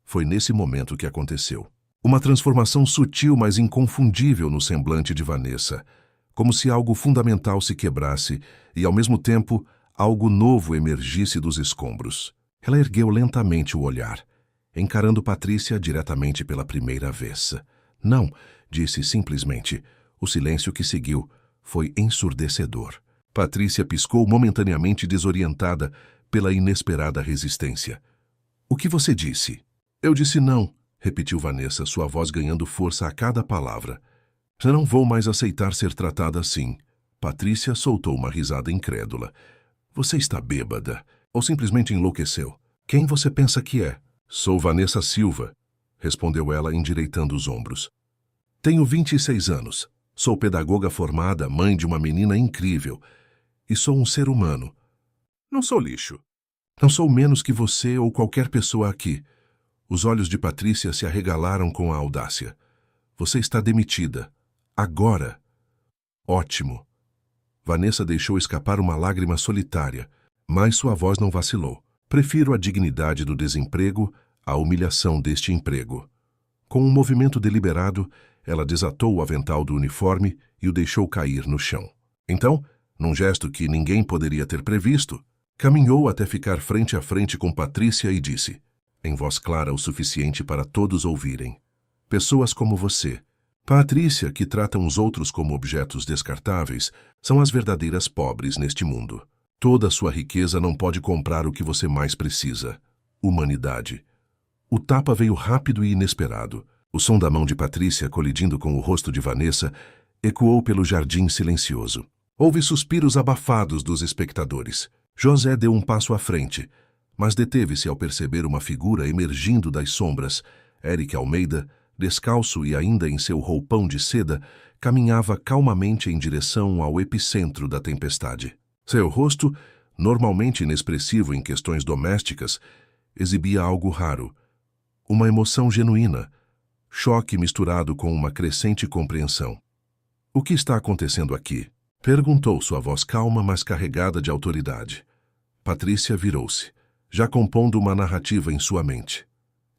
Foi nesse momento que aconteceu. Uma transformação sutil, mas inconfundível no semblante de Vanessa, como se algo fundamental se quebrasse e, ao mesmo tempo, algo novo emergisse dos escombros. Ela ergueu lentamente o olhar, encarando Patrícia diretamente pela primeira vez. Não, disse simplesmente. O silêncio que seguiu foi ensurdecedor. Patrícia piscou momentaneamente desorientada pela inesperada resistência. O que você disse? Eu disse não, repetiu Vanessa, sua voz ganhando força a cada palavra. Já não vou mais aceitar ser tratada assim. Patrícia soltou uma risada incrédula. Você está bêbada, ou simplesmente enlouqueceu? Quem você pensa que é? Sou Vanessa Silva, respondeu ela endireitando os ombros. Tenho 26 anos. Sou pedagoga formada, mãe de uma menina incrível. E sou um ser humano. Não sou lixo. Não sou menos que você ou qualquer pessoa aqui. Os olhos de Patrícia se arregalaram com a audácia. Você está demitida. Agora. Ótimo. Vanessa deixou escapar uma lágrima solitária, mas sua voz não vacilou. Prefiro a dignidade do desemprego à humilhação deste emprego. Com um movimento deliberado, ela desatou o avental do uniforme e o deixou cair no chão. Então, num gesto que ninguém poderia ter previsto, caminhou até ficar frente a frente com Patrícia e disse, em voz clara o suficiente para todos ouvirem: pessoas como você, Patrícia, que tratam os outros como objetos descartáveis, são as verdadeiras pobres neste mundo. Toda a sua riqueza não pode comprar o que você mais precisa: humanidade. O tapa veio rápido e inesperado. O som da mão de Patrícia colidindo com o rosto de Vanessa ecoou pelo jardim silencioso. Houve suspiros abafados dos espectadores. José deu um passo à frente, mas deteve-se ao perceber uma figura emergindo das sombras. Eric Almeida, descalço e ainda em seu roupão de seda, caminhava calmamente em direção ao epicentro da tempestade. Seu rosto, normalmente inexpressivo em questões domésticas, exibia algo raro, uma emoção genuína, choque misturado com uma crescente compreensão. O que está acontecendo aqui? Perguntou sua voz calma, mas carregada de autoridade. Patrícia virou-se, já compondo uma narrativa em sua mente.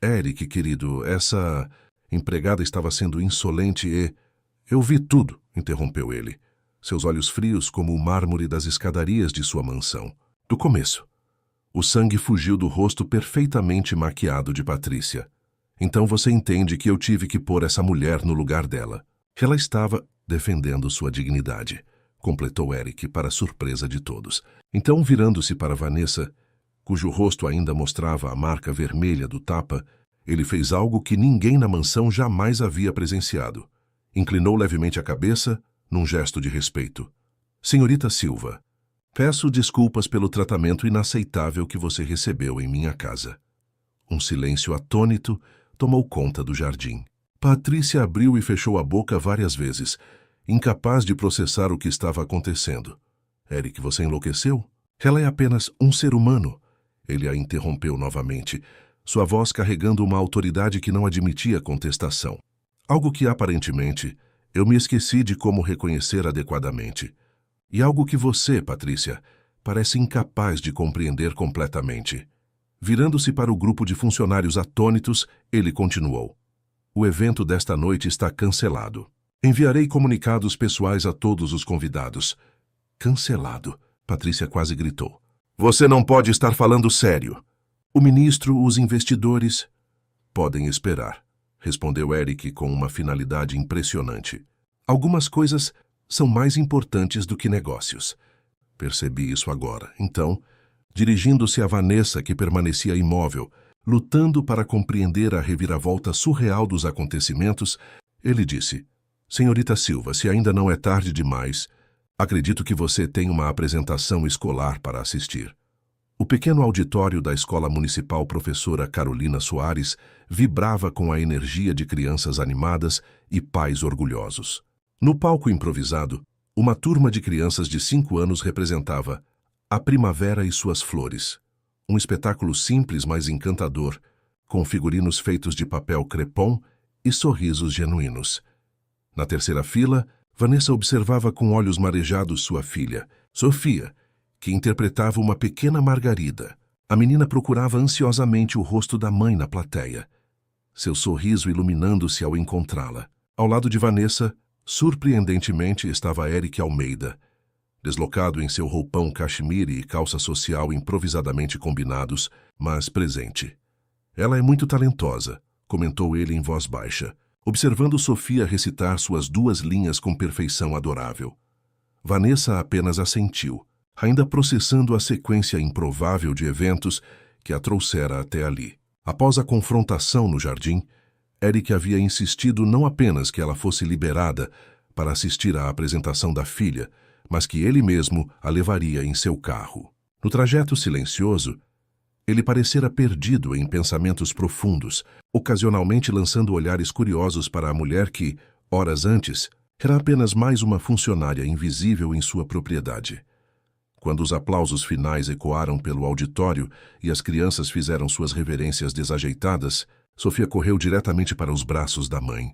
Eric, querido, essa empregada estava sendo insolente e... Eu vi tudo, interrompeu ele, seus olhos frios como o mármore das escadarias de sua mansão. Do começo. O sangue fugiu do rosto perfeitamente maquiado de Patrícia. Então você entende que eu tive que pôr essa mulher no lugar dela. Ela estava defendendo sua dignidade, completou Eric para surpresa de todos. Então, virando-se para Vanessa, cujo rosto ainda mostrava a marca vermelha do tapa, ele fez algo que ninguém na mansão jamais havia presenciado. Inclinou levemente a cabeça, num gesto de respeito. Senhorita Silva, peço desculpas pelo tratamento inaceitável que você recebeu em minha casa. Um silêncio atônito tomou conta do jardim. Patrícia abriu e fechou a boca várias vezes, incapaz de processar o que estava acontecendo. Eric, você enlouqueceu? Ela é apenas um ser humano. Ele a interrompeu novamente, sua voz carregando uma autoridade que não admitia contestação. Algo que, aparentemente, eu me esqueci de como reconhecer adequadamente. E algo que você, Patrícia, parece incapaz de compreender completamente. Virando-se para o grupo de funcionários atônitos, ele continuou. O evento desta noite está cancelado. Enviarei comunicados pessoais a todos os convidados. Cancelado, Patrícia quase gritou. Você não pode estar falando sério. O ministro, os investidores... Podem esperar, respondeu Eric com uma finalidade impressionante. Algumas coisas são mais importantes do que negócios. Percebi isso agora. Então, dirigindo-se a Vanessa, que permanecia imóvel, Lutando para compreender a reviravolta surreal dos acontecimentos, ele disse: Senhorita Silva, se ainda não é tarde demais, acredito que você tem uma apresentação escolar para assistir. O pequeno auditório da Escola Municipal Professora Carolina Soares vibrava com a energia de crianças animadas e pais orgulhosos. No palco improvisado, uma turma de crianças de 5 anos representava A Primavera e Suas Flores, um espetáculo simples, mas encantador, com figurinos feitos de papel crepom e sorrisos genuínos. Na terceira fila, Vanessa observava com olhos marejados sua filha, Sofia, que interpretava uma pequena Margarida. A menina procurava ansiosamente o rosto da mãe na plateia, seu sorriso iluminando-se ao encontrá-la. Ao lado de Vanessa, surpreendentemente, estava Eric Almeida, deslocado em seu roupão cachemire e calça social improvisadamente combinados, mas presente. Ela é muito talentosa, comentou ele em voz baixa, observando Sofia recitar suas 2 linhas com perfeição adorável. Vanessa apenas assentiu, ainda processando a sequência improvável de eventos que a trouxera até ali. Após a confrontação no jardim, Eric havia insistido não apenas que ela fosse liberada para assistir à apresentação da filha, mas que ele mesmo a levaria em seu carro. No trajeto silencioso, ele parecera perdido em pensamentos profundos, ocasionalmente lançando olhares curiosos para a mulher que, horas antes, era apenas mais uma funcionária invisível em sua propriedade. Quando os aplausos finais ecoaram pelo auditório e as crianças fizeram suas reverências desajeitadas, Sofia correu diretamente para os braços da mãe.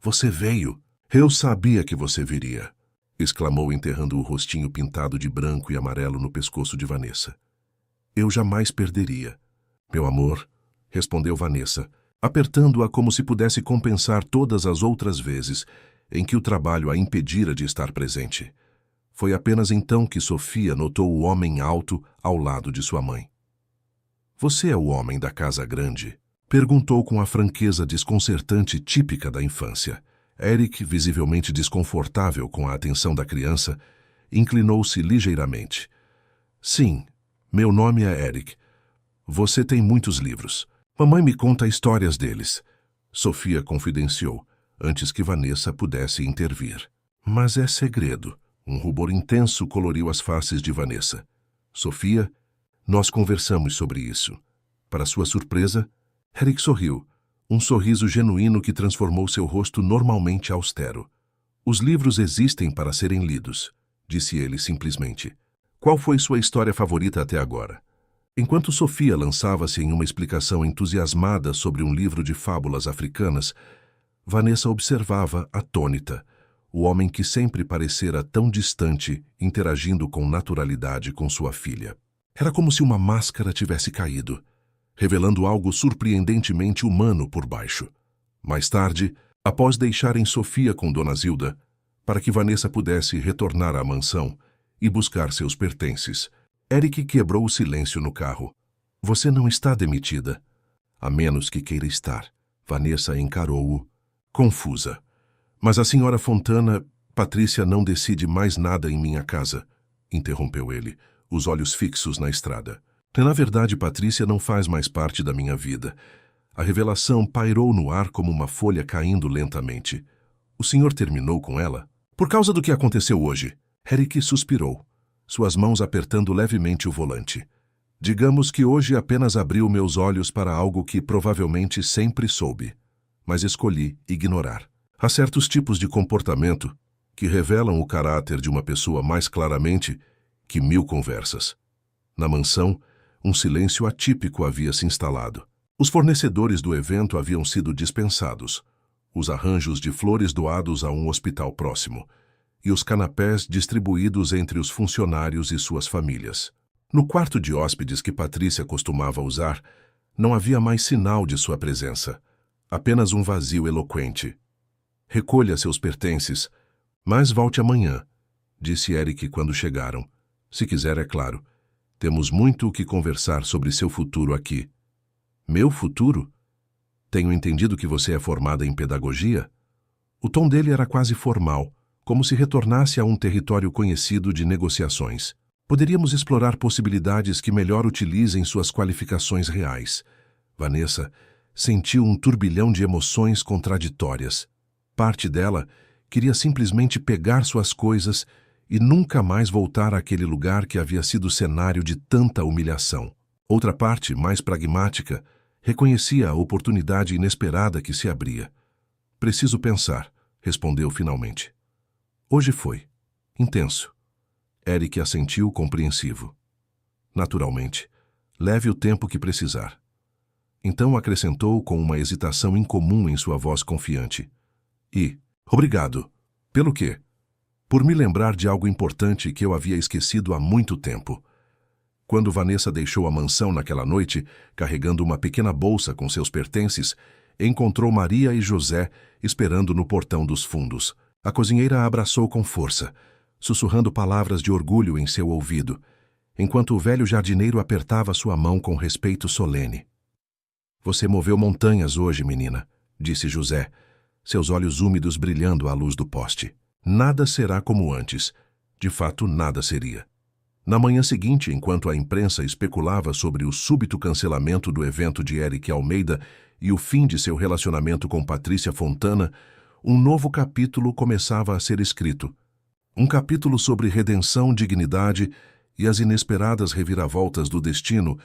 Você veio! Eu sabia que você viria! Exclamou, enterrando o rostinho pintado de branco e amarelo no pescoço de Vanessa. Eu jamais perderia. Meu amor, respondeu Vanessa, apertando-a como se pudesse compensar todas as outras vezes em que o trabalho a impedira de estar presente. Foi apenas então que Sofia notou o homem alto ao lado de sua mãe. Você é o homem da casa grande? Perguntou com a franqueza desconcertante típica da infância. Eric, visivelmente desconfortável com a atenção da criança, inclinou-se ligeiramente. Sim, meu nome é Eric. Você tem muitos livros. Mamãe me conta histórias deles. Sofia confidenciou, antes que Vanessa pudesse intervir. Mas é segredo. Um rubor intenso coloriu as faces de Vanessa. Sofia, nós conversamos sobre isso. Para sua surpresa, Eric sorriu, um sorriso genuíno que transformou seu rosto normalmente austero. Os livros existem para serem lidos, disse ele simplesmente. Qual foi sua história favorita até agora? Enquanto Sofia lançava-se em uma explicação entusiasmada sobre um livro de fábulas africanas, Vanessa observava, atônita, o homem que sempre parecera tão distante, interagindo com naturalidade com sua filha. Era como se uma máscara tivesse caído, revelando algo surpreendentemente humano por baixo. Mais tarde, após deixarem Sofia com Dona Zilda, para que Vanessa pudesse retornar à mansão e buscar seus pertences, Eric quebrou o silêncio no carro. Você não está demitida. A menos que queira estar. Vanessa encarou-o, confusa. Mas a senhora Fontana, Patrícia não decide mais nada em minha casa, interrompeu ele, os olhos fixos na estrada. Na verdade, Patrícia não faz mais parte da minha vida. A revelação pairou no ar como uma folha caindo lentamente. O senhor terminou com ela? Por causa do que aconteceu hoje. Eric suspirou, suas mãos apertando levemente o volante. Digamos que hoje apenas abriu meus olhos para algo que provavelmente sempre soube, mas escolhi ignorar. Há certos tipos de comportamento que revelam o caráter de uma pessoa mais claramente que 1000 conversas. Na mansão, um silêncio atípico havia se instalado. Os fornecedores do evento haviam sido dispensados, os arranjos de flores doados a um hospital próximo, e os canapés distribuídos entre os funcionários e suas famílias. No quarto de hóspedes que Patrícia costumava usar, não havia mais sinal de sua presença, apenas um vazio eloquente. Recolha seus pertences, mas volte amanhã, disse Eric quando chegaram. Se quiser, é claro. Temos muito o que conversar sobre seu futuro aqui. Meu futuro? Tenho entendido que você é formada em pedagogia? O tom dele era quase formal, como se retornasse a um território conhecido de negociações. Poderíamos explorar possibilidades que melhor utilizem suas qualificações reais. Vanessa sentiu um turbilhão de emoções contraditórias. Parte dela queria simplesmente pegar suas coisas e nunca mais voltar àquele lugar que havia sido cenário de tanta humilhação. Outra parte, mais pragmática, reconhecia a oportunidade inesperada que se abria. Preciso pensar, respondeu finalmente. Hoje foi. Intenso. Eric assentiu compreensivo. Naturalmente, leve o tempo que precisar. Então acrescentou com uma hesitação incomum em sua voz confiante. Obrigado. Pelo quê? Por me lembrar de algo importante que eu havia esquecido há muito tempo. Quando Vanessa deixou a mansão naquela noite, carregando uma pequena bolsa com seus pertences, encontrou Maria e José esperando no portão dos fundos. A cozinheira a abraçou com força, sussurrando palavras de orgulho em seu ouvido, enquanto o velho jardineiro apertava sua mão com respeito solene. Você moveu montanhas hoje, menina, disse José, seus olhos úmidos brilhando à luz do poste. Nada será como antes. De fato, nada seria. Na manhã seguinte, enquanto a imprensa especulava sobre o súbito cancelamento do evento de Eric Almeida e o fim de seu relacionamento com Patrícia Fontana, um novo capítulo começava a ser escrito. Um capítulo sobre redenção, dignidade e as inesperadas reviravoltas do destino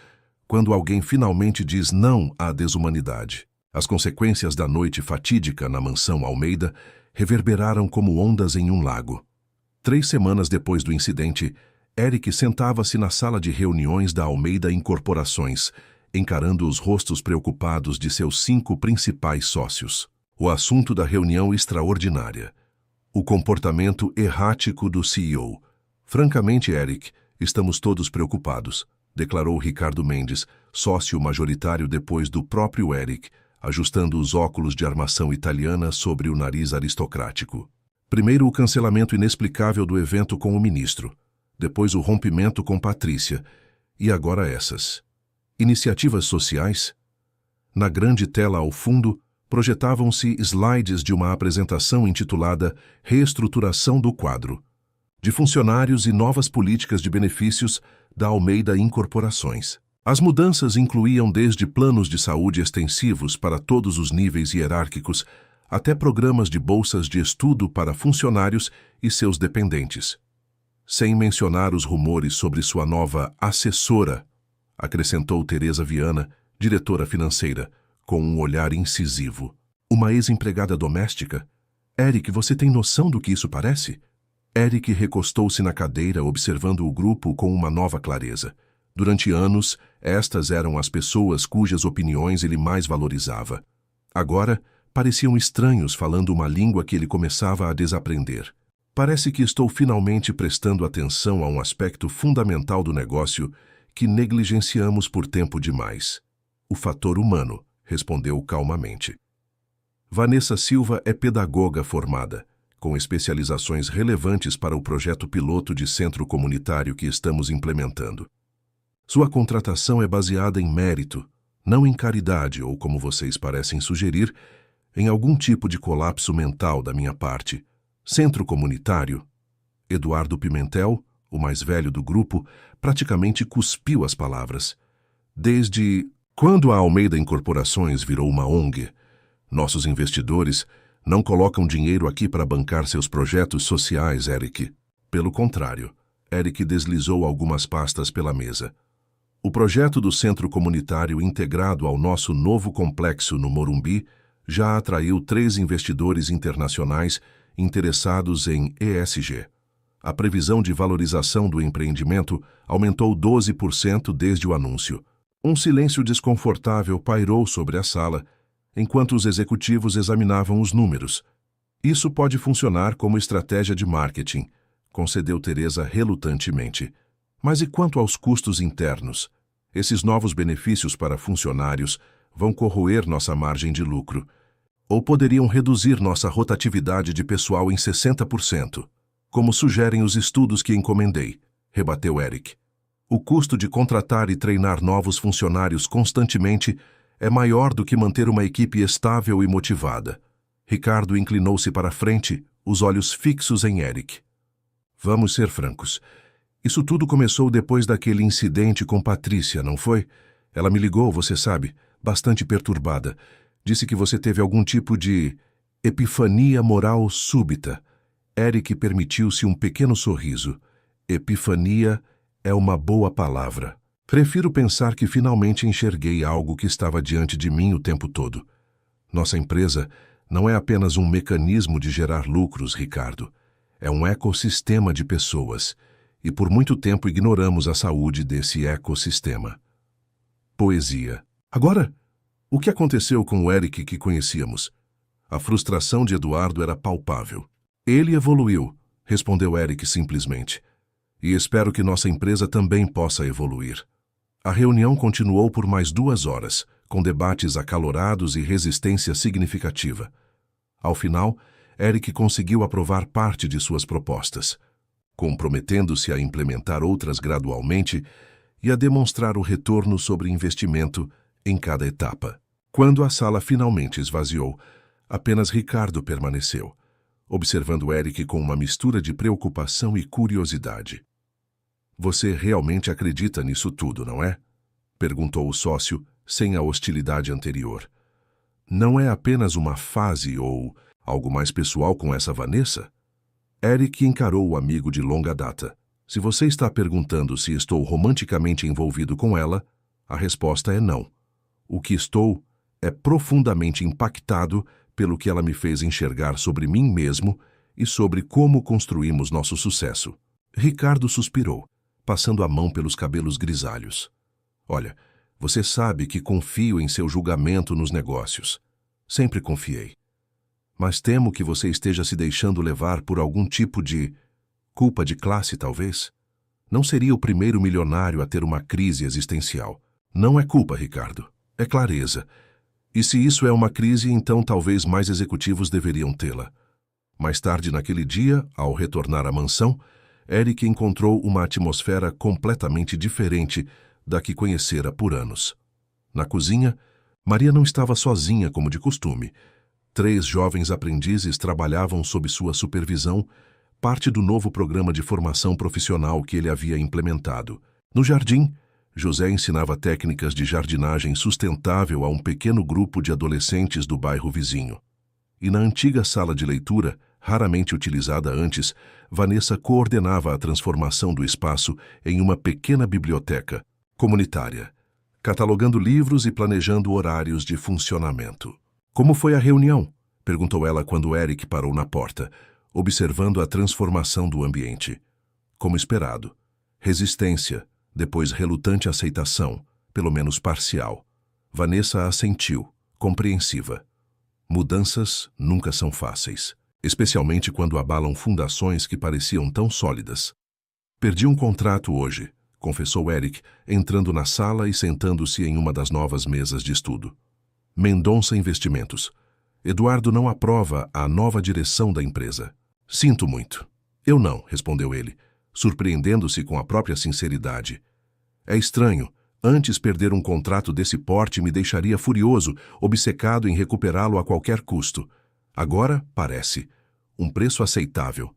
quando alguém finalmente diz não à desumanidade. As consequências da noite fatídica na mansão Almeida reverberaram como ondas em um lago. 3 semanas depois do incidente, Eric sentava-se na sala de reuniões da Almeida Incorporações, encarando os rostos preocupados de seus 5 principais sócios. O assunto da reunião extraordinária. O comportamento errático do CEO. Francamente, Eric, estamos todos preocupados, declarou Ricardo Mendes, sócio majoritário depois do próprio Eric, ajustando os óculos de armação italiana sobre o nariz aristocrático. Primeiro o cancelamento inexplicável do evento com o ministro, depois o rompimento com Patrícia, e agora essas. Iniciativas sociais? Na grande tela ao fundo, projetavam-se slides de uma apresentação intitulada Reestruturação do Quadro, de funcionários e novas políticas de benefícios da Almeida Incorporações. As mudanças incluíam desde planos de saúde extensivos para todos os níveis hierárquicos até programas de bolsas de estudo para funcionários e seus dependentes. Sem mencionar os rumores sobre sua nova assessora, acrescentou Teresa Viana, diretora financeira, com um olhar incisivo. Uma ex-empregada doméstica? Eric, você tem noção do que isso parece? Eric recostou-se na cadeira, observando o grupo com uma nova clareza. Durante anos, estas eram as pessoas cujas opiniões ele mais valorizava. Agora, pareciam estranhos falando uma língua que ele começava a desaprender. Parece que estou finalmente prestando atenção a um aspecto fundamental do negócio que negligenciamos por tempo demais. O fator humano, respondeu calmamente. Vanessa Silva é pedagoga formada, com especializações relevantes para o projeto piloto de centro comunitário que estamos implementando. Sua contratação é baseada em mérito, não em caridade ou, como vocês parecem sugerir, em algum tipo de colapso mental da minha parte. Centro comunitário? Eduardo Pimentel, o mais velho do grupo, praticamente cuspiu as palavras. Desde quando a Almeida Incorporações virou uma ONG, nossos investidores não colocam dinheiro aqui para bancar seus projetos sociais, Eric. Pelo contrário, Eric deslizou algumas pastas pela mesa. O projeto do centro comunitário integrado ao nosso novo complexo no Morumbi já atraiu 3 investidores internacionais interessados em ESG. A previsão de valorização do empreendimento aumentou 12% desde o anúncio. Um silêncio desconfortável pairou sobre a sala, enquanto os executivos examinavam os números. Isso pode funcionar como estratégia de marketing, concedeu Teresa relutantemente. Mas e quanto aos custos internos? Esses novos benefícios para funcionários vão corroer nossa margem de lucro, ou poderiam reduzir nossa rotatividade de pessoal em 60%, como sugerem os estudos que encomendei, rebateu Eric. O custo de contratar e treinar novos funcionários constantemente é maior do que manter uma equipe estável e motivada. Ricardo inclinou-se para a frente, os olhos fixos em Eric. Vamos ser francos. Isso tudo começou depois daquele incidente com Patrícia, não foi? Ela me ligou, você sabe, bastante perturbada. Disse que você teve algum tipo de epifania moral súbita. Eric permitiu-se um pequeno sorriso. Epifania é uma boa palavra. Prefiro pensar que finalmente enxerguei algo que estava diante de mim o tempo todo. Nossa empresa não é apenas um mecanismo de gerar lucros, Ricardo. É um ecossistema de pessoas. E por muito tempo ignoramos a saúde desse ecossistema. Poesia. Agora, o que aconteceu com o Eric que conhecíamos? A frustração de Eduardo era palpável. Ele evoluiu, respondeu Eric simplesmente. E espero que nossa empresa também possa evoluir. A reunião continuou por mais 2 horas, com debates acalorados e resistência significativa. Ao final, Eric conseguiu aprovar parte de suas propostas, comprometendo-se a implementar outras gradualmente e a demonstrar o retorno sobre investimento em cada etapa. Quando a sala finalmente esvaziou, apenas Ricardo permaneceu, observando Eric com uma mistura de preocupação e curiosidade. Você realmente acredita nisso tudo, não é? Perguntou o sócio, sem a hostilidade anterior. Não é apenas uma fase ou algo mais pessoal com essa Vanessa? Eric encarou o amigo de longa data. Se você está perguntando se estou romanticamente envolvido com ela, a resposta é não. O que estou é profundamente impactado pelo que ela me fez enxergar sobre mim mesmo e sobre como construímos nosso sucesso. Ricardo suspirou, passando a mão pelos cabelos grisalhos. Olha, você sabe que confio em seu julgamento nos negócios. Sempre confiei. Mas temo que você esteja se deixando levar por algum tipo de culpa de classe, talvez? Não seria o primeiro milionário a ter uma crise existencial. Não é culpa, Ricardo. É clareza. E se isso é uma crise, então talvez mais executivos deveriam tê-la. Mais tarde naquele dia, ao retornar à mansão, Eric encontrou uma atmosfera completamente diferente da que conhecera por anos. Na cozinha, Maria não estava sozinha como de costume. 3 jovens aprendizes trabalhavam sob sua supervisão, parte do novo programa de formação profissional que ele havia implementado. No jardim, José ensinava técnicas de jardinagem sustentável a um pequeno grupo de adolescentes do bairro vizinho. E na antiga sala de leitura, raramente utilizada antes, Vanessa coordenava a transformação do espaço em uma pequena biblioteca comunitária, catalogando livros e planejando horários de funcionamento. Como foi a reunião? Perguntou ela quando Eric parou na porta, observando a transformação do ambiente. Como esperado. Resistência, depois relutante aceitação, pelo menos parcial. Vanessa assentiu, compreensiva. Mudanças nunca são fáceis, especialmente quando abalam fundações que pareciam tão sólidas. Perdi um contrato hoje, confessou Eric, entrando na sala e sentando-se em uma das novas mesas de estudo. Mendonça Investimentos. Eduardo não aprova a nova direção da empresa. Sinto muito. Eu não, respondeu ele, surpreendendo-se com a própria sinceridade. É estranho. Antes perder um contrato desse porte me deixaria furioso, obcecado em recuperá-lo a qualquer custo. Agora, parece, um preço aceitável.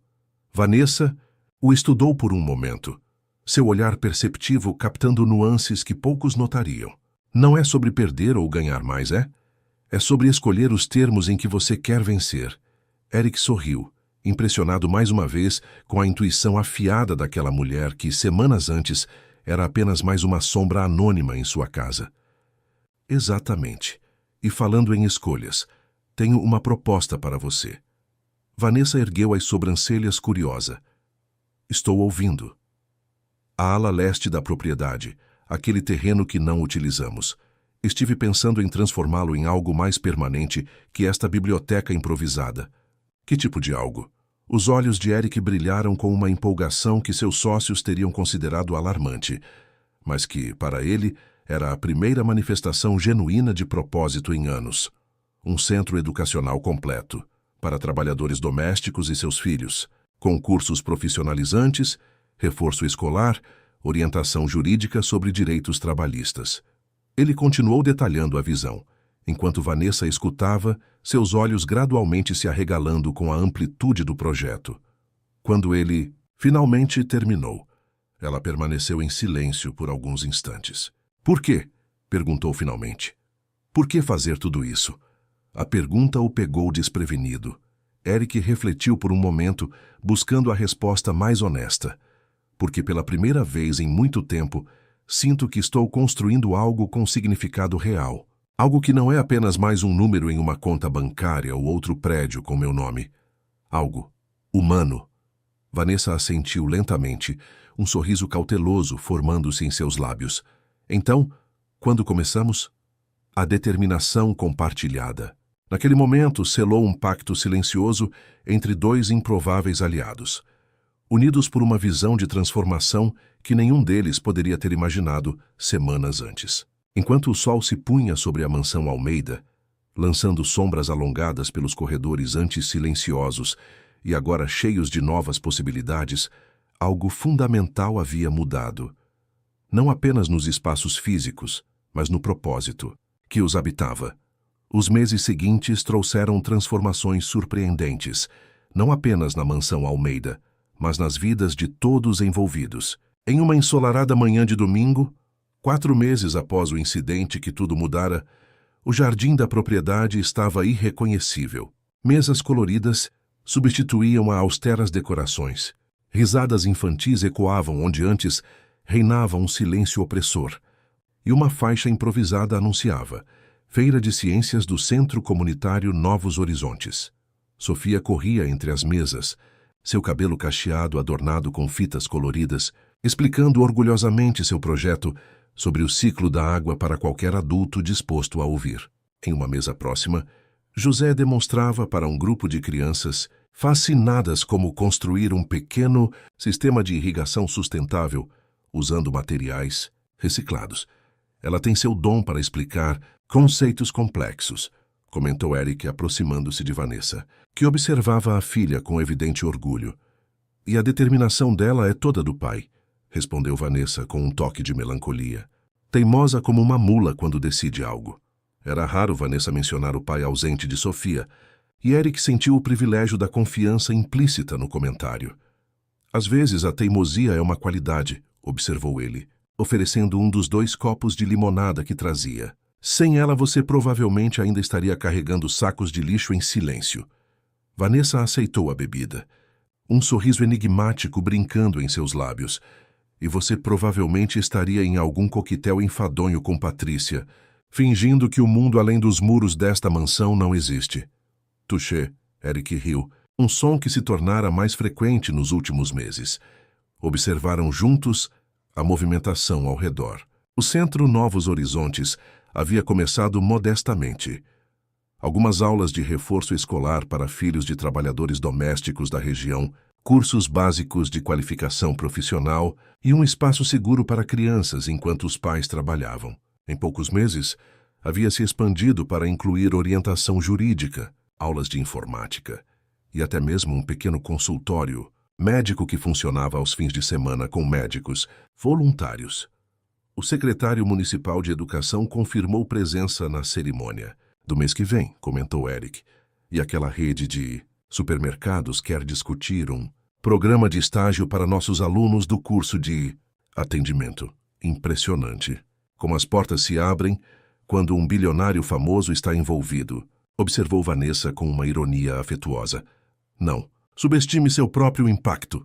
Vanessa o estudou por um momento, seu olhar perceptivo captando nuances que poucos notariam. Não é sobre perder ou ganhar mais, é? É sobre escolher os termos em que você quer vencer. Eric sorriu, impressionado mais uma vez com a intuição afiada daquela mulher que, semanas antes, era apenas mais uma sombra anônima em sua casa. Exatamente. E falando em escolhas, tenho uma proposta para você. Vanessa ergueu as sobrancelhas curiosa. Estou ouvindo. A ala leste da propriedade, aquele terreno que não utilizamos. Estive pensando em transformá-lo em algo mais permanente que esta biblioteca improvisada. Que tipo de algo? Os olhos de Eric brilharam com uma empolgação que seus sócios teriam considerado alarmante, mas que, para ele, era a primeira manifestação genuína de propósito em anos. Um centro educacional completo, para trabalhadores domésticos e seus filhos, com cursos profissionalizantes, reforço escolar, orientação jurídica sobre direitos trabalhistas. Ele continuou detalhando a visão, enquanto Vanessa escutava, seus olhos gradualmente se arregalando com a amplitude do projeto. Quando ele finalmente terminou, ela permaneceu em silêncio por alguns instantes. Por quê? Perguntou finalmente. Por que fazer tudo isso? A pergunta o pegou desprevenido. Eric refletiu por um momento, buscando a resposta mais honesta. Porque pela primeira vez em muito tempo, sinto que estou construindo algo com significado real. Algo que não é apenas mais um número em uma conta bancária ou outro prédio com meu nome. Algo humano. Vanessa assentiu lentamente, um sorriso cauteloso formando-se em seus lábios. Então, quando começamos? A determinação compartilhada. Naquele momento, selou um pacto silencioso entre dois improváveis aliados, unidos por uma visão de transformação que nenhum deles poderia ter imaginado semanas antes. Enquanto o sol se punha sobre a mansão Almeida, lançando sombras alongadas pelos corredores antes silenciosos e agora cheios de novas possibilidades, algo fundamental havia mudado. Não apenas nos espaços físicos, mas no propósito que os habitava. Os meses seguintes trouxeram transformações surpreendentes, não apenas na mansão Almeida, mas nas vidas de todos envolvidos. Em uma ensolarada manhã de domingo, 4 meses após o incidente que tudo mudara, o jardim da propriedade estava irreconhecível. Mesas coloridas substituíam a austeras decorações. Risadas infantis ecoavam onde antes reinava um silêncio opressor. E uma faixa improvisada anunciava: Feira de Ciências do Centro Comunitário Novos Horizontes. Sofia corria entre as mesas, seu cabelo cacheado adornado com fitas coloridas, explicando orgulhosamente seu projeto sobre o ciclo da água para qualquer adulto disposto a ouvir. Em uma mesa próxima, José demonstrava para um grupo de crianças fascinadas como construir um pequeno sistema de irrigação sustentável usando materiais reciclados. Ela tem seu dom para explicar conceitos complexos, comentou Eric aproximando-se de Vanessa, que observava a filha com evidente orgulho. E a determinação dela é toda do pai, respondeu Vanessa com um toque de melancolia. Teimosa como uma mula quando decide algo. Era raro Vanessa mencionar o pai ausente de Sofia, e Eric sentiu o privilégio da confiança implícita no comentário. Às vezes a teimosia é uma qualidade, observou ele, oferecendo um dos 2 copos de limonada que trazia. Sem ela você provavelmente ainda estaria carregando sacos de lixo em silêncio. Vanessa aceitou a bebida, um sorriso enigmático brincando em seus lábios, e você provavelmente estaria em algum coquetel enfadonho com Patrícia, fingindo que o mundo além dos muros desta mansão não existe. Touché, Eric riu, um som que se tornara mais frequente nos últimos meses. Observaram juntos a movimentação ao redor. O Centro Novos Horizontes havia começado modestamente. Algumas aulas de reforço escolar para filhos de trabalhadores domésticos da região, cursos básicos de qualificação profissional e um espaço seguro para crianças enquanto os pais trabalhavam. Em poucos meses, havia se expandido para incluir orientação jurídica, aulas de informática e até mesmo um pequeno consultório médico que funcionava aos fins de semana com médicos voluntários. O secretário municipal de educação confirmou presença na cerimônia. Do mês que vem, comentou Eric, e aquela rede de supermercados quer discutir um programa de estágio para nossos alunos do curso de atendimento. Impressionante. Como as portas se abrem quando um bilionário famoso está envolvido, observou Vanessa com uma ironia afetuosa. Não, subestime seu próprio impacto,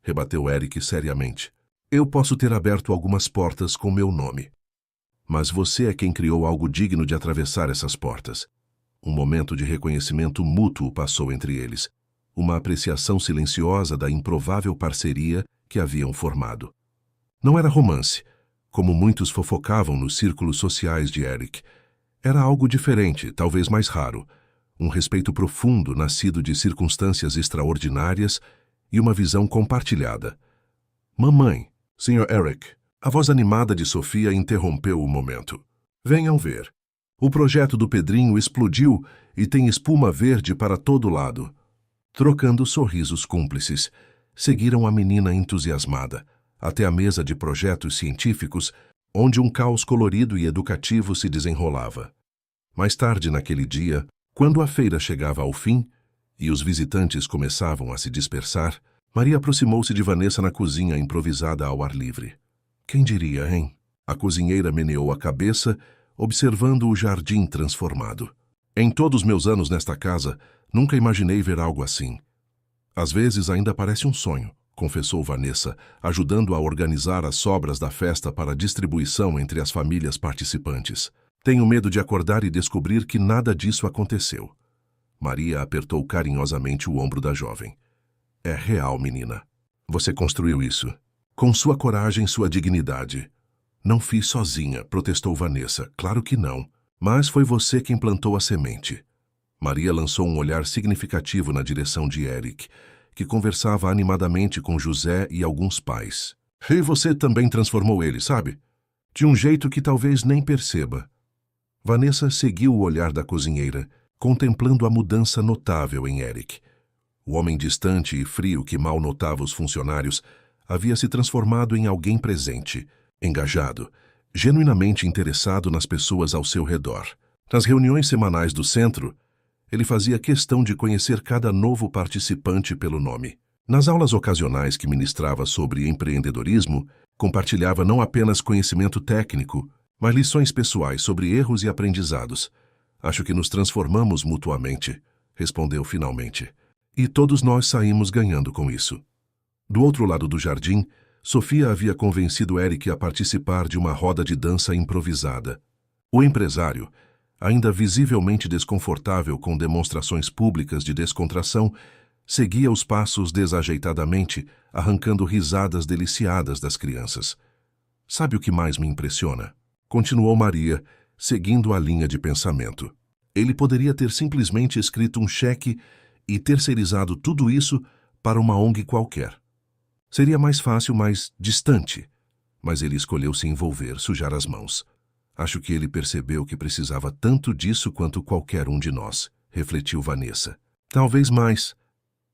rebateu Eric seriamente. Eu posso ter aberto algumas portas com meu nome. Mas você é quem criou algo digno de atravessar essas portas. Um momento de reconhecimento mútuo passou entre eles, uma apreciação silenciosa da improvável parceria que haviam formado. Não era romance, como muitos fofocavam nos círculos sociais de Eric. Era algo diferente, talvez mais raro, um respeito profundo nascido de circunstâncias extraordinárias e uma visão compartilhada. Mamãe, Sr. Eric, a voz animada de Sofia interrompeu o momento. Venham ver. O projeto do Pedrinho explodiu e tem espuma verde para todo lado. Trocando sorrisos cúmplices, seguiram a menina entusiasmada, até a mesa de projetos científicos, onde um caos colorido e educativo se desenrolava. Mais tarde naquele dia, quando a feira chegava ao fim e os visitantes começavam a se dispersar, Maria aproximou-se de Vanessa na cozinha improvisada ao ar livre. Quem diria, hein? A cozinheira meneou a cabeça, observando o jardim transformado. Em todos meus anos nesta casa, nunca imaginei ver algo assim. Às vezes ainda parece um sonho, confessou Vanessa, ajudando a organizar as sobras da festa para distribuição entre as famílias participantes. Tenho medo de acordar e descobrir que nada disso aconteceu. Maria apertou carinhosamente o ombro da jovem. É real, menina. Você construiu isso. Com sua coragem e sua dignidade. Não fiz sozinha, protestou Vanessa. Claro que não. Mas foi você quem plantou a semente. Maria lançou um olhar significativo na direção de Eric, que conversava animadamente com José e alguns pais. E você também transformou ele, sabe? De um jeito que talvez nem perceba. Vanessa seguiu o olhar da cozinheira, contemplando a mudança notável em Eric. O homem distante e frio que mal notava os funcionários havia se transformado em alguém presente, engajado, genuinamente interessado nas pessoas ao seu redor. Nas reuniões semanais do centro, ele fazia questão de conhecer cada novo participante pelo nome. Nas aulas ocasionais que ministrava sobre empreendedorismo, compartilhava não apenas conhecimento técnico, mas lições pessoais sobre erros e aprendizados. Acho que nos transformamos mutuamente, respondeu finalmente. E todos nós saímos ganhando com isso. Do outro lado do jardim, Sofia havia convencido Eric a participar de uma roda de dança improvisada. O empresário, ainda visivelmente desconfortável com demonstrações públicas de descontração, seguia os passos desajeitadamente, arrancando risadas deliciadas das crianças. Sabe o que mais me impressiona? Continuou Maria, seguindo a linha de pensamento. Ele poderia ter simplesmente escrito um cheque e terceirizado tudo isso para uma ONG qualquer. Seria mais fácil, mais distante. Mas ele escolheu se envolver, sujar as mãos. Acho que ele percebeu que precisava tanto disso quanto qualquer um de nós, refletiu Vanessa. Talvez mais.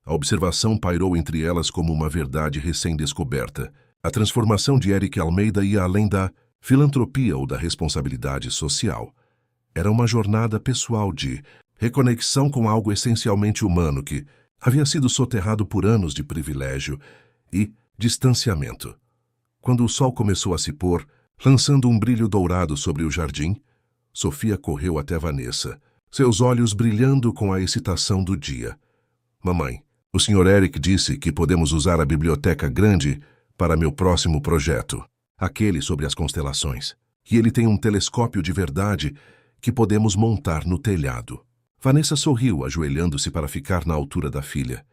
A observação pairou entre elas como uma verdade recém-descoberta. A transformação de Eric Almeida ia além da filantropia ou da responsabilidade social. Era uma jornada pessoal de reconexão com algo essencialmente humano que havia sido soterrado por anos de privilégio e distanciamento. Quando o sol começou a se pôr, lançando um brilho dourado sobre o jardim, Sofia correu até Vanessa, seus olhos brilhando com a excitação do dia. Mamãe, o Sr. Eric disse que podemos usar a biblioteca grande para meu próximo projeto, aquele sobre as constelações. E ele tem um telescópio de verdade que podemos montar no telhado. Vanessa sorriu, ajoelhando-se para ficar na altura da filha.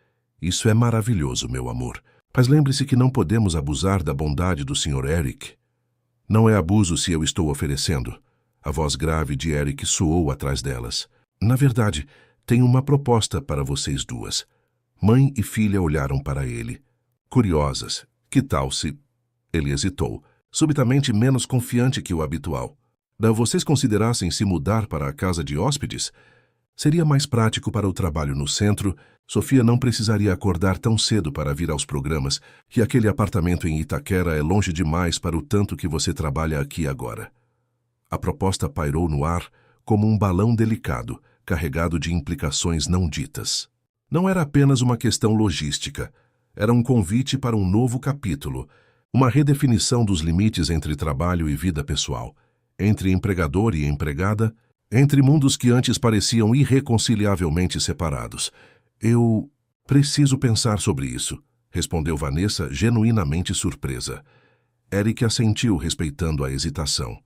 Isso é maravilhoso, meu amor. Mas lembre-se que não podemos abusar da bondade do Sr. Eric. Não é abuso se eu estou oferecendo. A voz grave de Eric soou atrás delas. Na verdade, tenho uma proposta para vocês duas. Mãe e filha olharam para ele. Curiosas. Que tal se... Ele hesitou, subitamente menos confiante que o habitual. Vocês considerassem se mudar para a casa de hóspedes? Seria mais prático para o trabalho no centro. Sofia não precisaria acordar tão cedo para vir aos programas, e aquele apartamento em Itaquera é longe demais para o tanto que você trabalha aqui agora. A proposta pairou no ar como um balão delicado, carregado de implicações não ditas. Não era apenas uma questão logística, era um convite para um novo capítulo, uma redefinição dos limites entre trabalho e vida pessoal, entre empregador e empregada, entre mundos que antes pareciam irreconciliavelmente separados. Eu preciso pensar sobre isso, respondeu Vanessa, genuinamente surpresa. Eric assentiu, respeitando a hesitação.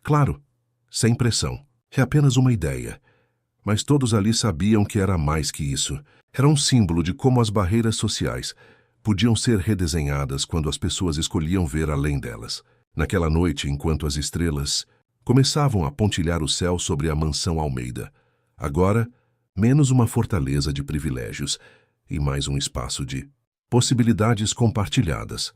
Claro, sem pressão. É apenas uma ideia. Mas todos ali sabiam que era mais que isso. Era um símbolo de como as barreiras sociais podiam ser redesenhadas quando as pessoas escolhiam ver além delas. Naquela noite, enquanto as estrelas começavam a pontilhar o céu sobre a mansão Almeida. Agora, menos uma fortaleza de privilégios e mais um espaço de possibilidades compartilhadas.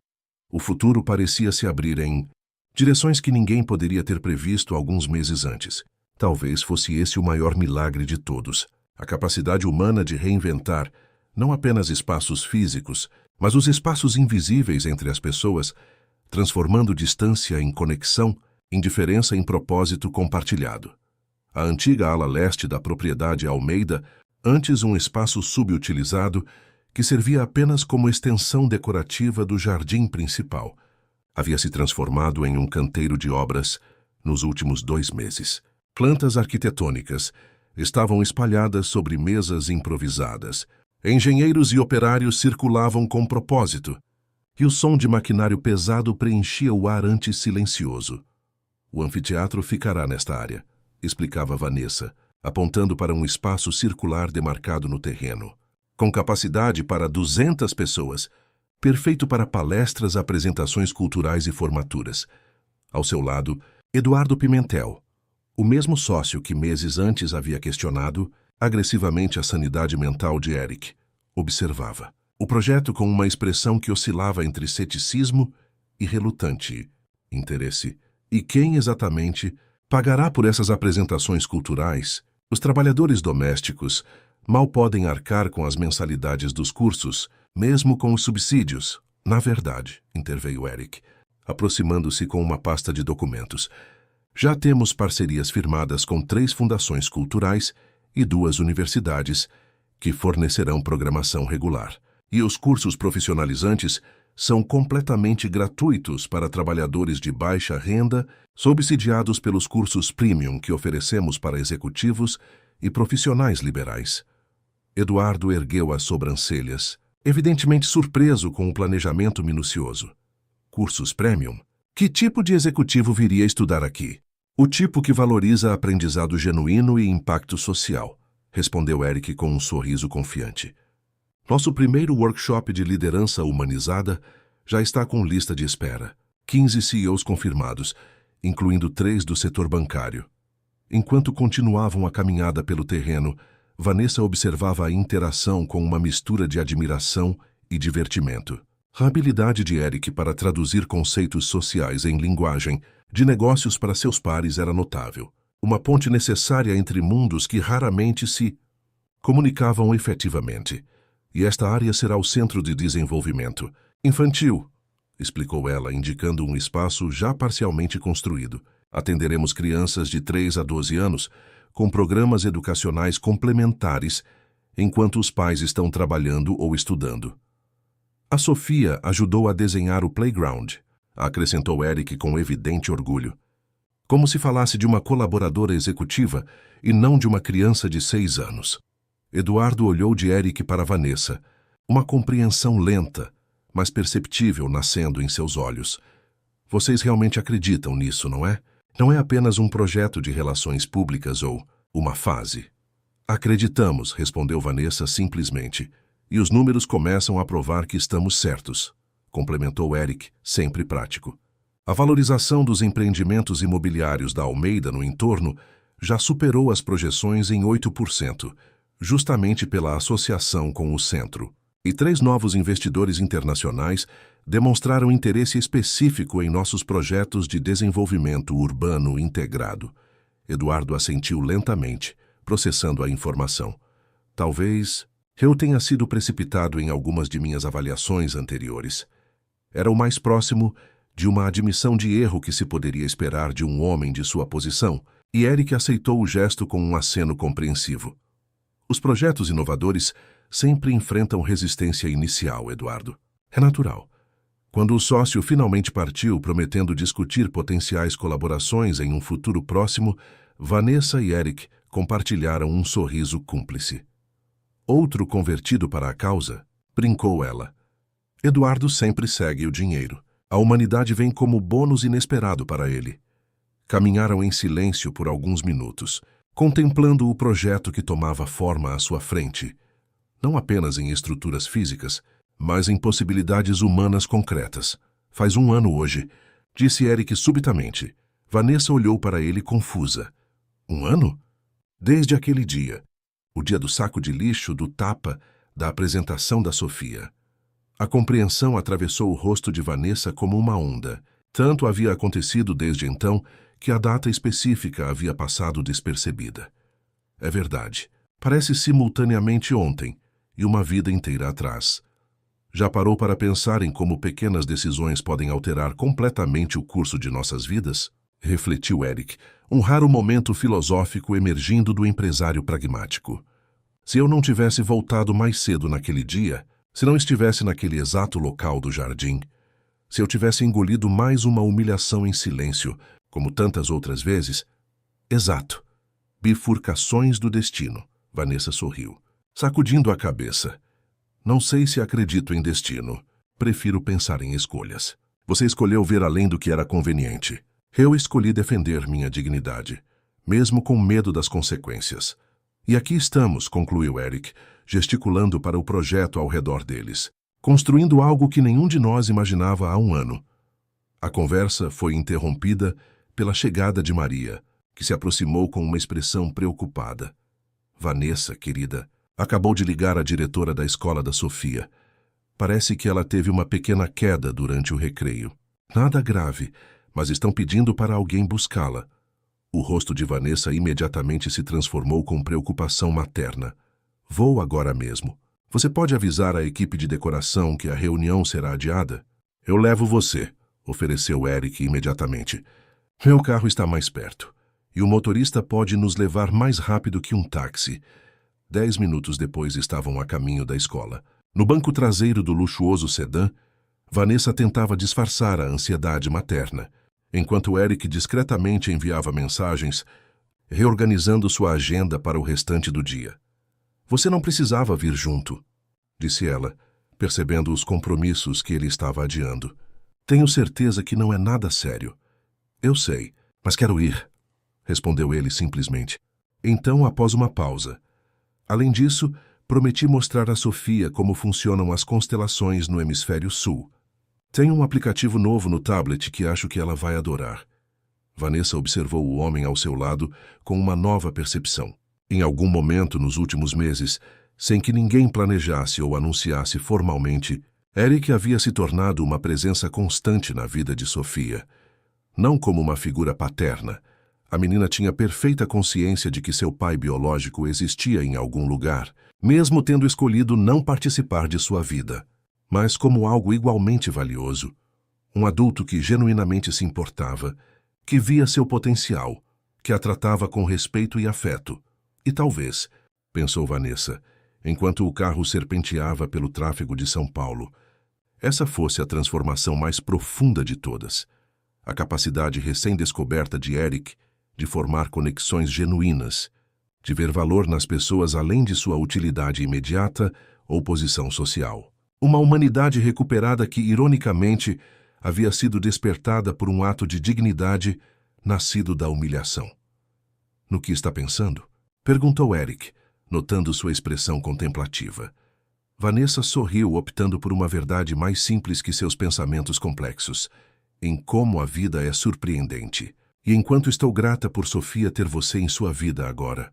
O futuro parecia se abrir em direções que ninguém poderia ter previsto alguns meses antes. Talvez fosse esse o maior milagre de todos, a capacidade humana de reinventar não apenas espaços físicos, mas os espaços invisíveis entre as pessoas, transformando distância em conexão, indiferença em propósito compartilhado. A antiga ala leste da propriedade Almeida, antes um espaço subutilizado, que servia apenas como extensão decorativa do jardim principal, havia se transformado em um canteiro de obras nos últimos 2 meses. Plantas arquitetônicas estavam espalhadas sobre mesas improvisadas. Engenheiros e operários circulavam com propósito, e o som de maquinário pesado preenchia o ar antes silencioso. O anfiteatro ficará nesta área, explicava Vanessa, apontando para um espaço circular demarcado no terreno, com capacidade para 200 pessoas, perfeito para palestras, apresentações culturais e formaturas. Ao seu lado, Eduardo Pimentel, o mesmo sócio que meses antes havia questionado agressivamente a sanidade mental de Eric, observava o projeto com uma expressão que oscilava entre ceticismo e relutante interesse. E quem exatamente pagará por essas apresentações culturais? Os trabalhadores domésticos mal podem arcar com as mensalidades dos cursos, mesmo com os subsídios. Na verdade, interveio Eric, aproximando-se com uma pasta de documentos. Já temos parcerias firmadas com 3 fundações culturais e 2 universidades que fornecerão programação regular. E os cursos profissionalizantes são completamente gratuitos para trabalhadores de baixa renda, subsidiados pelos cursos premium que oferecemos para executivos e profissionais liberais. Eduardo ergueu as sobrancelhas, evidentemente surpreso com o planejamento minucioso. Cursos premium? Que tipo de executivo viria estudar aqui? O tipo que valoriza aprendizado genuíno e impacto social, respondeu Eric com um sorriso confiante. Nosso primeiro workshop de liderança humanizada já está com lista de espera. 15 CEOs confirmados, incluindo 3 do setor bancário. Enquanto continuavam a caminhada pelo terreno, Vanessa observava a interação com uma mistura de admiração e divertimento. A habilidade de Eric para traduzir conceitos sociais em linguagem de negócios para seus pares era notável. Uma ponte necessária entre mundos que raramente se comunicavam efetivamente. E esta área será o centro de desenvolvimento infantil, explicou ela, indicando um espaço já parcialmente construído. Atenderemos crianças de 3 a 12 anos com programas educacionais complementares enquanto os pais estão trabalhando ou estudando. A Sofia ajudou a desenhar o playground, acrescentou Eric com evidente orgulho. Como se falasse de uma colaboradora executiva e não de uma criança de 6 anos. Eduardo olhou de Eric para Vanessa, uma compreensão lenta, mas perceptível nascendo em seus olhos. Vocês realmente acreditam nisso, não é? Não é apenas um projeto de relações públicas ou uma fase. Acreditamos, respondeu Vanessa simplesmente, e os números começam a provar que estamos certos, complementou Eric, sempre prático. A valorização dos empreendimentos imobiliários da Almeida no entorno já superou as projeções em 8%, justamente pela associação com o centro. E 3 novos investidores internacionais demonstraram interesse específico em nossos projetos de desenvolvimento urbano integrado. Eduardo assentiu lentamente, processando a informação. Talvez eu tenha sido precipitado em algumas de minhas avaliações anteriores. Era o mais próximo de uma admissão de erro que se poderia esperar de um homem de sua posição, e Eric aceitou o gesto com um aceno compreensivo. Os projetos inovadores sempre enfrentam resistência inicial, Eduardo. É natural. Quando o sócio finalmente partiu, prometendo discutir potenciais colaborações em um futuro próximo, Vanessa e Eric compartilharam um sorriso cúmplice. Outro convertido para a causa, brincou ela. Eduardo sempre segue o dinheiro. A humanidade vem como bônus inesperado para ele. Caminharam em silêncio por alguns minutos, contemplando o projeto que tomava forma à sua frente, não apenas em estruturas físicas, mas em possibilidades humanas concretas. Faz 1 ano hoje, disse Eric subitamente. Vanessa olhou para ele confusa. 1 ano? Desde aquele dia. O dia do saco de lixo, do tapa, da apresentação da Sofia. A compreensão atravessou o rosto de Vanessa como uma onda. Tanto havia acontecido desde então que a data específica havia passado despercebida. É verdade. Parece simultaneamente ontem e uma vida inteira atrás. Já parou para pensar em como pequenas decisões podem alterar completamente o curso de nossas vidas? Refletiu Eric, um raro momento filosófico emergindo do empresário pragmático. Se eu não tivesse voltado mais cedo naquele dia, se não estivesse naquele exato local do jardim, se eu tivesse engolido mais uma humilhação em silêncio, Como tantas outras vezes? Exato. Bifurcações do destino. Vanessa sorriu, sacudindo a cabeça. Não sei se acredito em destino. Prefiro pensar em escolhas. Você escolheu ver além do que era conveniente. Eu escolhi defender minha dignidade, mesmo com medo das consequências. E aqui estamos, concluiu Eric, gesticulando para o projeto ao redor deles, construindo algo que nenhum de nós imaginava há um ano. A conversa foi interrompida pela chegada de Maria, que se aproximou com uma expressão preocupada. Vanessa, querida, acabou de ligar a diretora da escola da Sofia. Parece que ela teve uma pequena queda durante o recreio. Nada grave, mas estão pedindo para alguém buscá-la. O rosto de Vanessa imediatamente se transformou com preocupação materna. Vou agora mesmo. Você pode avisar a equipe de decoração que a reunião será adiada? Eu levo você, ofereceu Eric imediatamente. Meu carro está mais perto, e o motorista pode nos levar mais rápido que um táxi. 10 minutos depois estavam a caminho da escola. No banco traseiro do luxuoso sedã, Vanessa tentava disfarçar a ansiedade materna, enquanto Eric discretamente enviava mensagens, reorganizando sua agenda para o restante do dia. Você não precisava vir junto, disse ela, percebendo os compromissos que ele estava adiando. Tenho certeza que não é nada sério. Eu sei, mas quero ir, respondeu ele simplesmente. Então, após uma pausa. Além disso, prometi mostrar a Sofia como funcionam as constelações no hemisfério sul. Tenho um aplicativo novo no tablet que acho que ela vai adorar. Vanessa observou o homem ao seu lado com uma nova percepção. Em algum momento nos últimos meses, sem que ninguém planejasse ou anunciasse formalmente, Eric havia se tornado uma presença constante na vida de Sofia. Não como uma figura paterna. A menina tinha perfeita consciência de que seu pai biológico existia em algum lugar, mesmo tendo escolhido não participar de sua vida, mas como algo igualmente valioso. Um adulto que genuinamente se importava, que via seu potencial, que a tratava com respeito e afeto. E talvez, pensou Vanessa, enquanto o carro serpenteava pelo tráfego de São Paulo, essa fosse a transformação mais profunda de todas. A capacidade recém-descoberta de Eric de formar conexões genuínas, de ver valor nas pessoas além de sua utilidade imediata ou posição social. Uma humanidade recuperada que, ironicamente, havia sido despertada por um ato de dignidade nascido da humilhação. No que está pensando? Perguntou Eric, notando sua expressão contemplativa. Vanessa sorriu, optando por uma verdade mais simples que seus pensamentos complexos, em como a vida é surpreendente. E enquanto estou grata por Sofia ter você em sua vida agora.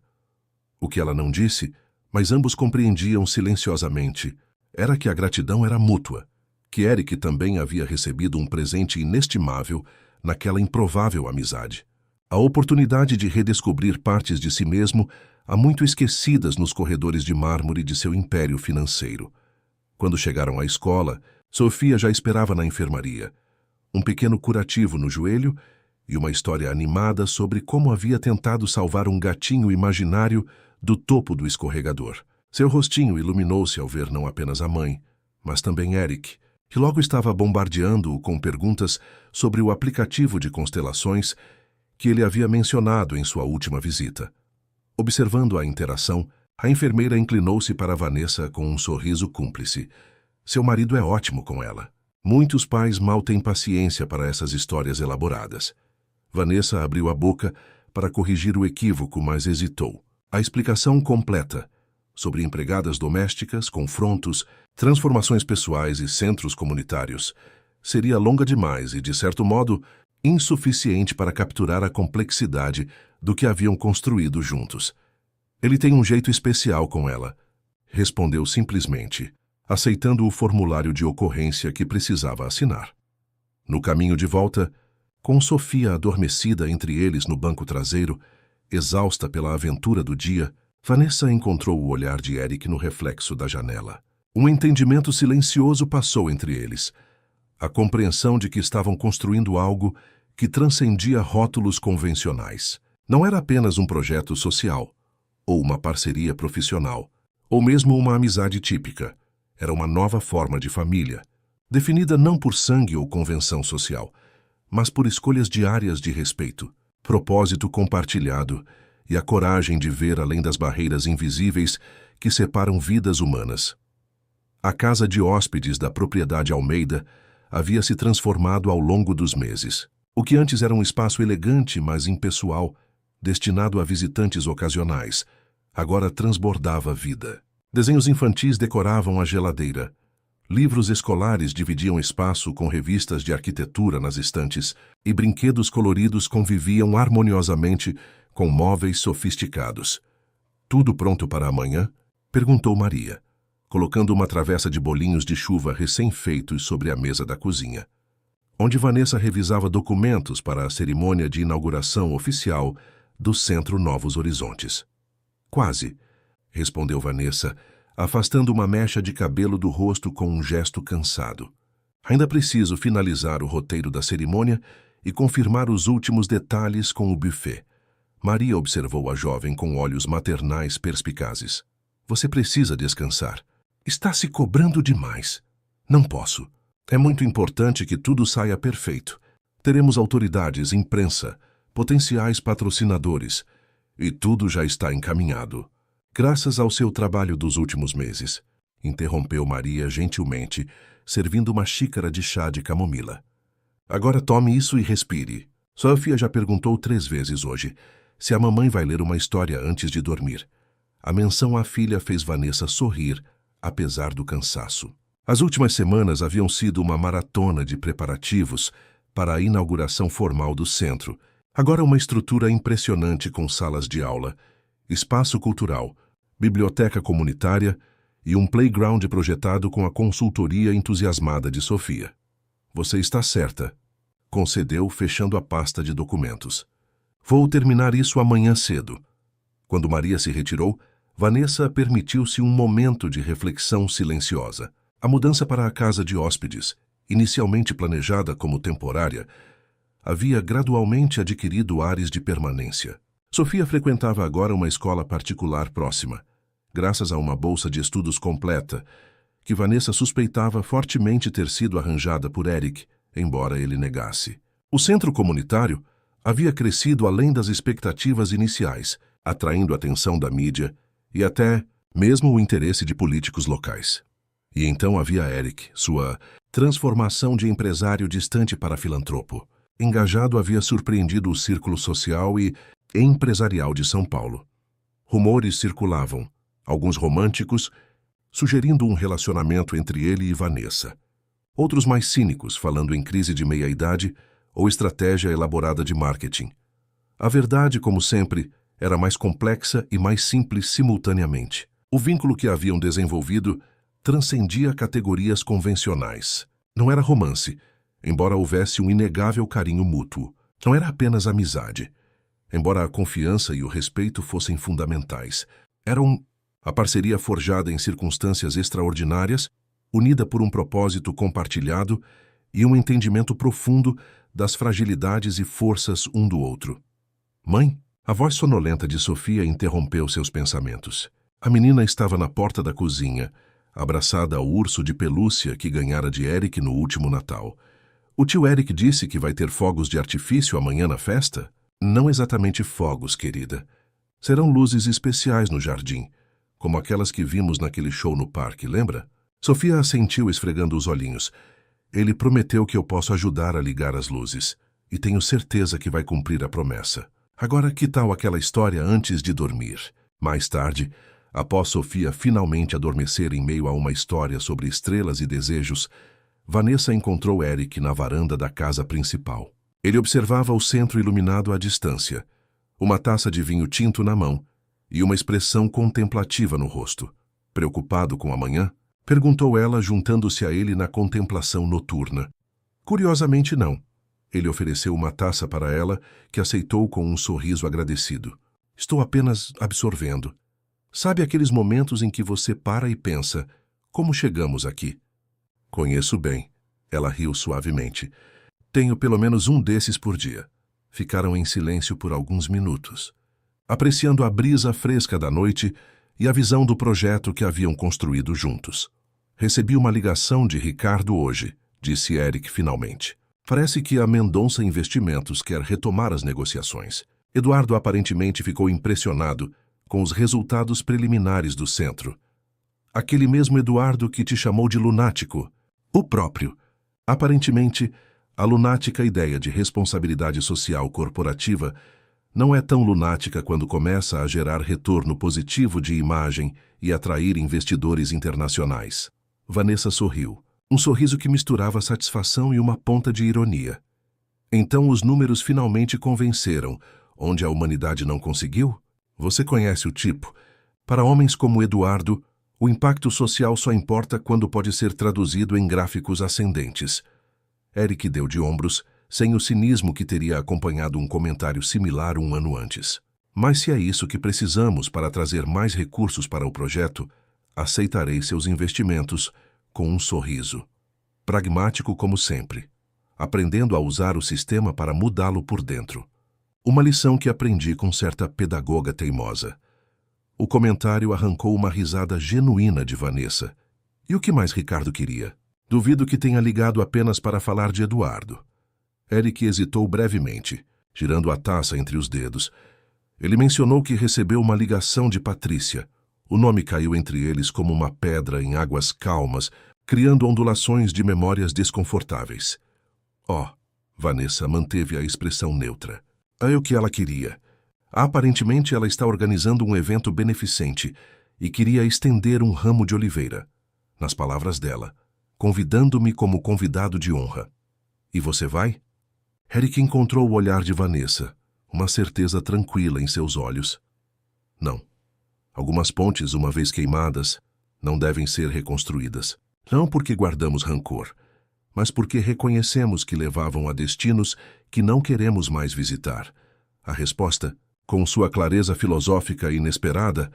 O que ela não disse, mas ambos compreendiam silenciosamente, era que a gratidão era mútua, que Eric também havia recebido um presente inestimável naquela improvável amizade. A oportunidade de redescobrir partes de si mesmo há muito esquecidas nos corredores de mármore de seu império financeiro. Quando chegaram à escola, Sofia já esperava na enfermaria. Um pequeno curativo no joelho e uma história animada sobre como havia tentado salvar um gatinho imaginário do topo do escorregador. Seu rostinho iluminou-se ao ver não apenas a mãe, mas também Eric, que logo estava bombardeando-o com perguntas sobre o aplicativo de constelações que ele havia mencionado em sua última visita. Observando a interação, a enfermeira inclinou-se para Vanessa com um sorriso cúmplice. Seu marido é ótimo com ela. Muitos pais mal têm paciência para essas histórias elaboradas. Vanessa abriu a boca para corrigir o equívoco, mas hesitou. A explicação completa sobre empregadas domésticas, confrontos, transformações pessoais e centros comunitários seria longa demais e, de certo modo, insuficiente para capturar a complexidade do que haviam construído juntos. Ele tem um jeito especial com ela, respondeu simplesmente, aceitando o formulário de ocorrência que precisava assinar. No caminho de volta, com Sofia adormecida entre eles no banco traseiro, exausta pela aventura do dia, Vanessa encontrou o olhar de Eric no reflexo da janela. Um entendimento silencioso passou entre eles. A compreensão de que estavam construindo algo que transcendia rótulos convencionais. Não era apenas um projeto social, ou uma parceria profissional, ou mesmo uma amizade típica. Era uma nova forma de família, definida não por sangue ou convenção social, mas por escolhas diárias de respeito, propósito compartilhado e a coragem de ver além das barreiras invisíveis que separam vidas humanas. A casa de hóspedes da propriedade Almeida havia se transformado ao longo dos meses. O que antes era um espaço elegante, mas impessoal, destinado a visitantes ocasionais, agora transbordava vida. Desenhos infantis decoravam a geladeira. Livros escolares dividiam espaço com revistas de arquitetura nas estantes e brinquedos coloridos conviviam harmoniosamente com móveis sofisticados. Tudo pronto para amanhã? Perguntou Maria, colocando uma travessa de bolinhos de chuva recém-feitos sobre a mesa da cozinha, onde Vanessa revisava documentos para a cerimônia de inauguração oficial do Centro Novos Horizontes. Quase, respondeu Vanessa, afastando uma mecha de cabelo do rosto com um gesto cansado. Ainda preciso finalizar o roteiro da cerimônia e confirmar os últimos detalhes com o buffet. Maria observou a jovem com olhos maternais perspicazes. Você precisa descansar. Está se cobrando demais. Não posso. É muito importante que tudo saia perfeito. Teremos autoridades, imprensa, potenciais patrocinadores, e tudo já está encaminhado. Graças ao seu trabalho dos últimos meses, interrompeu Maria gentilmente, servindo uma xícara de chá de camomila. Agora tome isso e respire. Sofia já perguntou 3 vezes hoje se a mamãe vai ler uma história antes de dormir. A menção à filha fez Vanessa sorrir, apesar do cansaço. As últimas semanas haviam sido uma maratona de preparativos para a inauguração formal do centro. Agora uma estrutura impressionante com salas de aula, espaço cultural, biblioteca comunitária e um playground projetado com a consultoria entusiasmada de Sofia. Você está certa, concedeu, fechando a pasta de documentos. Vou terminar isso amanhã cedo. Quando Maria se retirou, Vanessa permitiu-se um momento de reflexão silenciosa. A mudança para a casa de hóspedes, inicialmente planejada como temporária, havia gradualmente adquirido ares de permanência. Sofia frequentava agora uma escola particular próxima, graças a uma bolsa de estudos completa, que Vanessa suspeitava fortemente ter sido arranjada por Eric, embora ele negasse. O centro comunitário havia crescido além das expectativas iniciais, atraindo a atenção da mídia e até mesmo o interesse de políticos locais. E então havia Eric, sua transformação de empresário distante para filantropo. Engajado, havia surpreendido o círculo social e empresarial de São Paulo. Rumores circulavam, alguns românticos, sugerindo um relacionamento entre ele e Vanessa. Outros mais cínicos, falando em crise de meia-idade ou estratégia elaborada de marketing. A verdade, como sempre, era mais complexa e mais simples simultaneamente. O vínculo que haviam desenvolvido transcendia categorias convencionais. Não era romance, embora houvesse um inegável carinho mútuo. Não era apenas amizade, embora a confiança e o respeito fossem fundamentais. Era a parceria forjada em circunstâncias extraordinárias, unida por um propósito compartilhado e um entendimento profundo das fragilidades e forças um do outro. Mãe? A voz sonolenta de Sofia interrompeu seus pensamentos. A menina estava na porta da cozinha, abraçada ao urso de pelúcia que ganhara de Eric no último Natal. O tio Eric disse que vai ter fogos de artifício amanhã na festa? Não exatamente fogos, querida. Serão luzes especiais no jardim, como aquelas que vimos naquele show no parque, lembra? Sofia assentiu, esfregando os olhinhos. Ele prometeu que eu posso ajudar a ligar as luzes, e tenho certeza que vai cumprir a promessa. Agora, que tal aquela história antes de dormir? Mais tarde, após Sofia finalmente adormecer em meio a uma história sobre estrelas e desejos, Vanessa encontrou Eric na varanda da casa principal. Ele observava o centro iluminado à distância, uma taça de vinho tinto na mão e uma expressão contemplativa no rosto. Preocupado com amanhã? Perguntou ela, juntando-se a ele na contemplação noturna. Curiosamente, não. Ele ofereceu uma taça para ela, que aceitou com um sorriso agradecido. Estou apenas absorvendo. Sabe aqueles momentos em que você para e pensa, como chegamos aqui? Conheço bem. Ela riu suavemente. Tenho pelo menos um desses por dia. Ficaram em silêncio por alguns minutos, apreciando a brisa fresca da noite e a visão do projeto que haviam construído juntos. Recebi uma ligação de Ricardo hoje, disse Eric finalmente. Parece que a Mendonça Investimentos quer retomar as negociações. Eduardo aparentemente ficou impressionado com os resultados preliminares do centro. Aquele mesmo Eduardo que te chamou de lunático. O próprio. Aparentemente, a lunática ideia de responsabilidade social corporativa não é tão lunática quando começa a gerar retorno positivo de imagem e atrair investidores internacionais. Vanessa sorriu, um sorriso que misturava satisfação e uma ponta de ironia. Então os números finalmente convenceram, onde a humanidade não conseguiu? Você conhece o tipo. Para homens como Eduardo, o impacto social só importa quando pode ser traduzido em gráficos ascendentes. Eric deu de ombros, sem o cinismo que teria acompanhado um comentário similar um ano antes. Mas se é isso que precisamos para trazer mais recursos para o projeto, aceitarei seus investimentos com um sorriso. Pragmático como sempre, aprendendo a usar o sistema para mudá-lo por dentro. Uma lição que aprendi com certa pedagoga teimosa. O comentário arrancou uma risada genuína de Vanessa. E o que mais Ricardo queria? Duvido que tenha ligado apenas para falar de Eduardo. Eric hesitou brevemente, girando a taça entre os dedos. Ele mencionou que recebeu uma ligação de Patrícia. O nome caiu entre eles como uma pedra em águas calmas, criando ondulações de memórias desconfortáveis. Vanessa manteve a expressão neutra. É o que ela queria. Aparentemente ela está organizando um evento beneficente e queria estender um ramo de oliveira. Nas palavras dela, convidando-me como convidado de honra. E você vai? Eric encontrou o olhar de Vanessa, uma certeza tranquila em seus olhos. Não. Algumas pontes, uma vez queimadas, não devem ser reconstruídas. Não porque guardamos rancor, mas porque reconhecemos que levavam a destinos que não queremos mais visitar. A resposta, com sua clareza filosófica inesperada,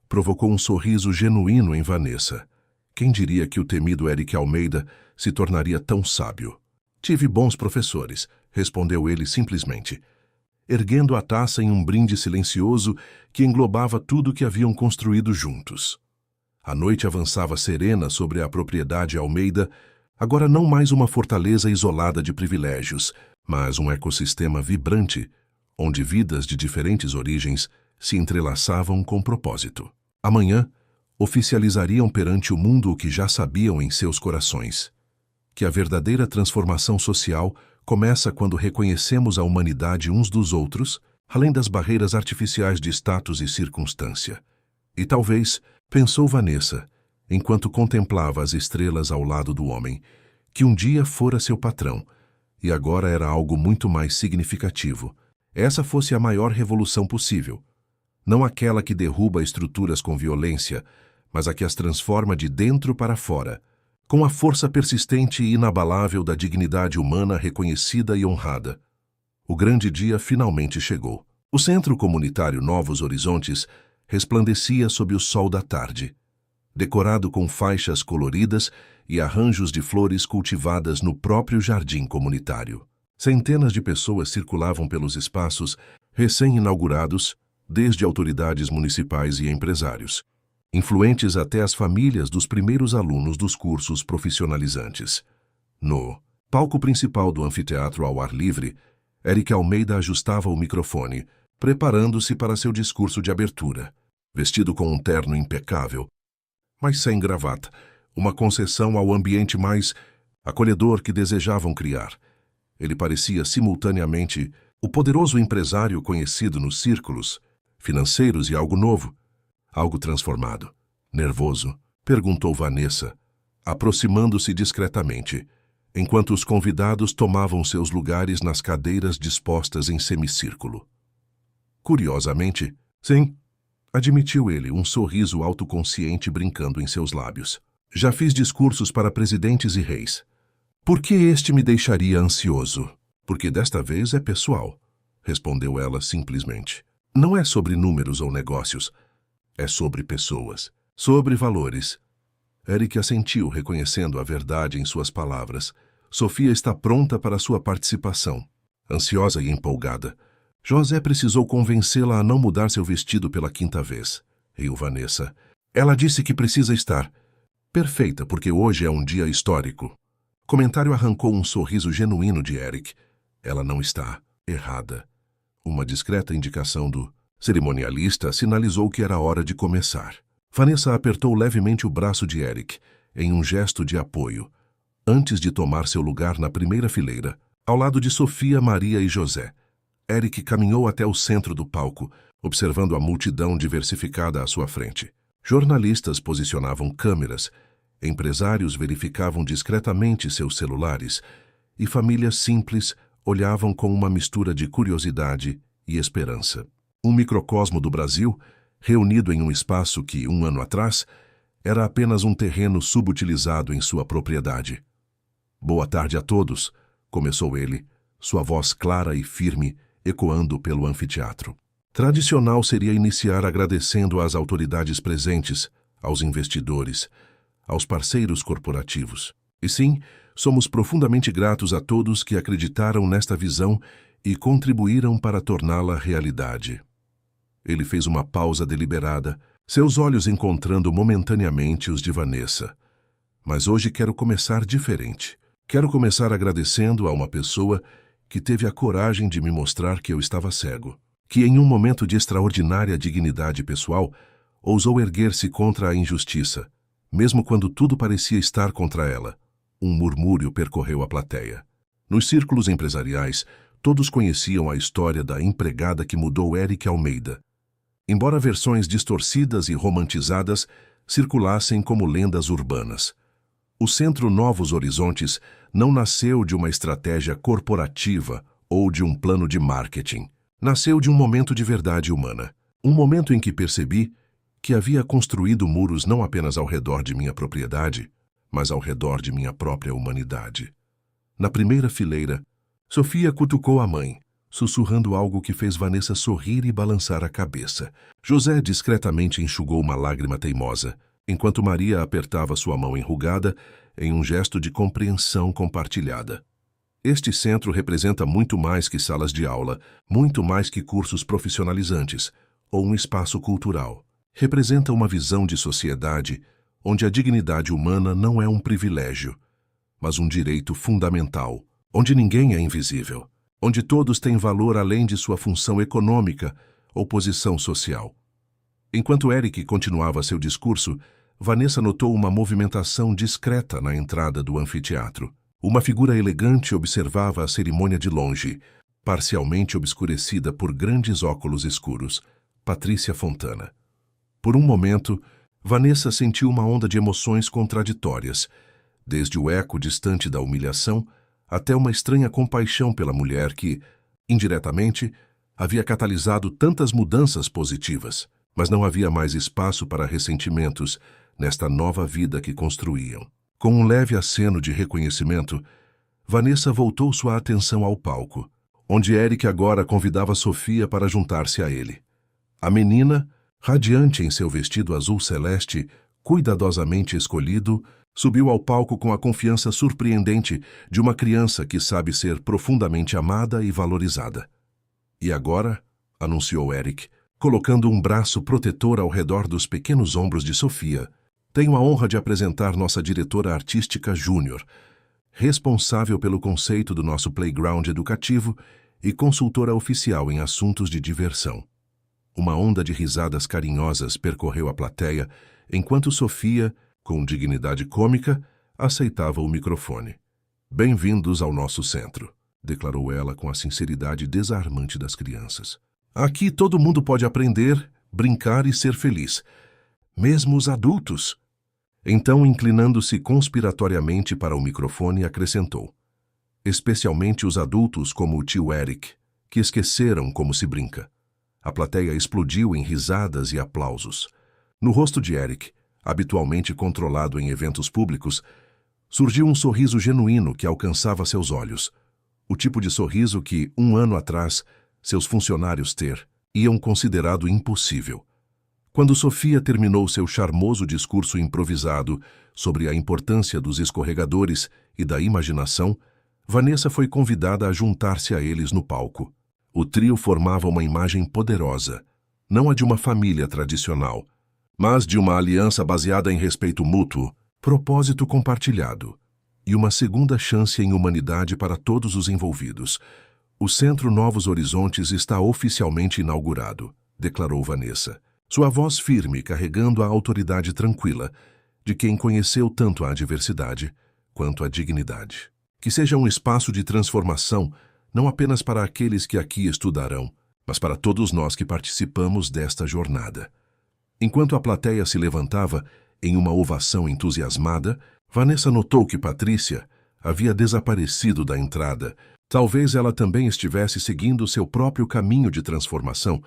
provocou um sorriso genuíno em Vanessa. Quem diria que o temido Eric Almeida se tornaria tão sábio? Tive bons professores, respondeu ele simplesmente, erguendo a taça em um brinde silencioso que englobava tudo que haviam construído juntos. A noite avançava serena sobre a propriedade Almeida, agora não mais uma fortaleza isolada de privilégios, mas um ecossistema vibrante, onde vidas de diferentes origens se entrelaçavam com propósito. Amanhã, oficializariam perante o mundo o que já sabiam em seus corações, que a verdadeira transformação social começa quando reconhecemos a humanidade uns dos outros, além das barreiras artificiais de status e circunstância. E talvez, pensou Vanessa, enquanto contemplava as estrelas ao lado do homem, que um dia fora seu patrão, e agora era algo muito mais significativo. Essa fosse a maior revolução possível. Não aquela que derruba estruturas com violência, mas a que as transforma de dentro para fora, com a força persistente e inabalável da dignidade humana reconhecida e honrada. O grande dia finalmente chegou. O Centro Comunitário Novos Horizontes resplandecia sob o sol da tarde, decorado com faixas coloridas e arranjos de flores cultivadas no próprio jardim comunitário. Centenas de pessoas circulavam pelos espaços recém-inaugurados, desde autoridades municipais e empresários, influentes até as famílias dos primeiros alunos dos cursos profissionalizantes. No palco principal do anfiteatro ao ar livre, Eric Almeida ajustava o microfone, preparando-se para seu discurso de abertura, vestido com um terno impecável, mas sem gravata, uma concessão ao ambiente mais acolhedor que desejavam criar. Ele parecia simultaneamente o poderoso empresário conhecido nos círculos financeiros e algo novo, algo transformado. Nervoso? Perguntou Vanessa, aproximando-se discretamente, enquanto os convidados tomavam seus lugares nas cadeiras dispostas em semicírculo. Curiosamente, sim, admitiu ele, um sorriso autoconsciente brincando em seus lábios. Já fiz discursos para presidentes e reis. Por que este me deixaria ansioso? Porque desta vez é pessoal, respondeu ela simplesmente. Não é sobre números ou negócios. É sobre pessoas, sobre valores. Eric assentiu, reconhecendo a verdade em suas palavras. Sofia está pronta para sua participação. Ansiosa e empolgada, José precisou convencê-la a não mudar seu vestido pela quinta vez. Riu Vanessa. Ela disse que precisa estar perfeita porque hoje é um dia histórico. Comentário arrancou um sorriso genuíno de Eric. Ela não está errada. Uma discreta indicação do cerimonialista sinalizou que era hora de começar. Vanessa apertou levemente o braço de Eric, em um gesto de apoio, antes de tomar seu lugar na primeira fileira, ao lado de Sofia, Maria e José. Eric caminhou até o centro do palco, observando a multidão diversificada à sua frente. Jornalistas posicionavam câmeras, empresários verificavam discretamente seus celulares e famílias simples olhavam com uma mistura de curiosidade e esperança. Um microcosmo do Brasil, reunido em um espaço que, um ano atrás, era apenas um terreno subutilizado em sua propriedade. Boa tarde a todos, começou ele, sua voz clara e firme ecoando pelo anfiteatro. Tradicional seria iniciar agradecendo às autoridades presentes, aos investidores, aos parceiros corporativos. E sim, somos profundamente gratos a todos que acreditaram nesta visão e contribuíram para torná-la realidade. Ele fez uma pausa deliberada, seus olhos encontrando momentaneamente os de Vanessa. Mas hoje quero começar diferente. Quero começar agradecendo a uma pessoa que teve a coragem de me mostrar que eu estava cego, que em um momento de extraordinária dignidade pessoal, ousou erguer-se contra a injustiça, mesmo quando tudo parecia estar contra ela. Um murmúrio percorreu a plateia. Nos círculos empresariais, todos conheciam a história da empregada que mudou Eric Almeida. Embora versões distorcidas e romantizadas circulassem como lendas urbanas. O Centro Novos Horizontes não nasceu de uma estratégia corporativa ou de um plano de marketing. Nasceu de um momento de verdade humana. Um momento em que percebi que havia construído muros não apenas ao redor de minha propriedade, mas ao redor de minha própria humanidade. Na primeira fileira, Sofia cutucou a mãe, sussurrando algo que fez Vanessa sorrir e balançar a cabeça. José discretamente enxugou uma lágrima teimosa, enquanto Maria apertava sua mão enrugada em um gesto de compreensão compartilhada. Este centro representa muito mais que salas de aula, muito mais que cursos profissionalizantes ou um espaço cultural. Representa uma visão de sociedade onde a dignidade humana não é um privilégio, mas um direito fundamental, onde ninguém é invisível, onde todos têm valor além de sua função econômica ou posição social. Enquanto Eric continuava seu discurso, Vanessa notou uma movimentação discreta na entrada do anfiteatro. Uma figura elegante observava a cerimônia de longe, parcialmente obscurecida por grandes óculos escuros. Patrícia Fontana. Por um momento, Vanessa sentiu uma onda de emoções contraditórias, desde o eco distante da humilhação até uma estranha compaixão pela mulher que, indiretamente, havia catalisado tantas mudanças positivas, mas não havia mais espaço para ressentimentos nesta nova vida que construíam. Com um leve aceno de reconhecimento, Vanessa voltou sua atenção ao palco, onde Eric agora convidava Sofia para juntar-se a ele. A menina, radiante em seu vestido azul celeste, cuidadosamente escolhido, subiu ao palco com a confiança surpreendente de uma criança que sabe ser profundamente amada e valorizada. E agora, anunciou Eric, colocando um braço protetor ao redor dos pequenos ombros de Sofia, tenho a honra de apresentar nossa diretora artística júnior, responsável pelo conceito do nosso playground educativo e consultora oficial em assuntos de diversão. Uma onda de risadas carinhosas percorreu a plateia, enquanto Sofia, com dignidade cômica, aceitava o microfone. Bem-vindos ao nosso centro, declarou ela com a sinceridade desarmante das crianças. Aqui todo mundo pode aprender, brincar e ser feliz. Mesmo os adultos. Então, inclinando-se conspiratoriamente para o microfone, acrescentou. Especialmente os adultos como o tio Eric, que esqueceram como se brinca. A plateia explodiu em risadas e aplausos. No rosto de Eric, habitualmente controlado em eventos públicos, surgiu um sorriso genuíno que alcançava seus olhos. O tipo de sorriso que, um ano atrás, seus funcionários iam considerado impossível. Quando Sofia terminou seu charmoso discurso improvisado sobre a importância dos escorregadores e da imaginação, Vanessa foi convidada a juntar-se a eles no palco. O trio formava uma imagem poderosa, não a de uma família tradicional, mas de uma aliança baseada em respeito mútuo, propósito compartilhado e uma segunda chance em humanidade para todos os envolvidos. O Centro Novos Horizontes está oficialmente inaugurado, declarou Vanessa. Sua voz firme carregando a autoridade tranquila de quem conheceu tanto a adversidade quanto a dignidade. Que seja um espaço de transformação não apenas para aqueles que aqui estudarão, mas para todos nós que participamos desta jornada. Enquanto a plateia se levantava em uma ovação entusiasmada, Vanessa notou que Patrícia havia desaparecido da entrada. Talvez ela também estivesse seguindo seu próprio caminho de transformação,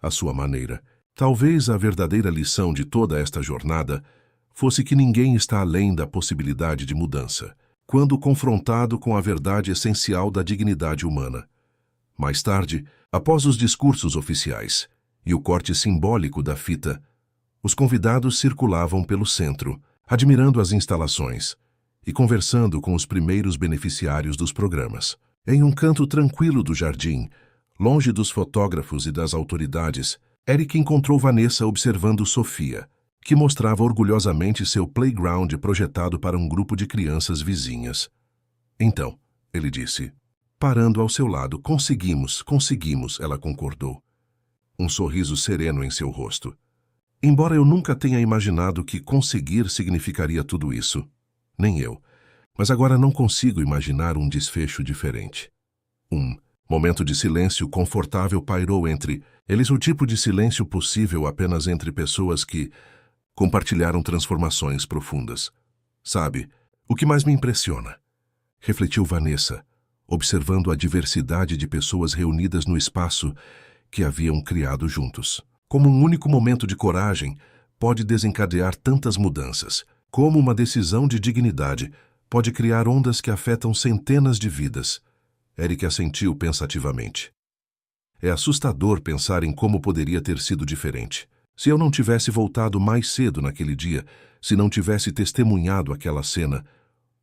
à sua maneira. Talvez a verdadeira lição de toda esta jornada fosse que ninguém está além da possibilidade de mudança, quando confrontado com a verdade essencial da dignidade humana. Mais tarde, após os discursos oficiais e o corte simbólico da fita, os convidados circulavam pelo centro, admirando as instalações e conversando com os primeiros beneficiários dos programas. Em um canto tranquilo do jardim, longe dos fotógrafos e das autoridades, Eric encontrou Vanessa observando Sofia, que mostrava orgulhosamente seu playground projetado para um grupo de crianças vizinhas. Então, ele disse, parando ao seu lado, conseguimos, ela concordou. Um sorriso sereno em seu rosto. Embora eu nunca tenha imaginado que conseguir significaria tudo isso. Nem eu. Mas agora não consigo imaginar um desfecho diferente. Um momento de silêncio confortável pairou entre eles, o tipo de silêncio possível apenas entre pessoas que compartilharam transformações profundas. Sabe, o que mais me impressiona? Refletiu Vanessa, observando a diversidade de pessoas reunidas no espaço que haviam criado juntos. Como um único momento de coragem pode desencadear tantas mudanças, como uma decisão de dignidade pode criar ondas que afetam centenas de vidas. Eric assentiu pensativamente. É assustador pensar em como poderia ter sido diferente. Se eu não tivesse voltado mais cedo naquele dia, se não tivesse testemunhado aquela cena,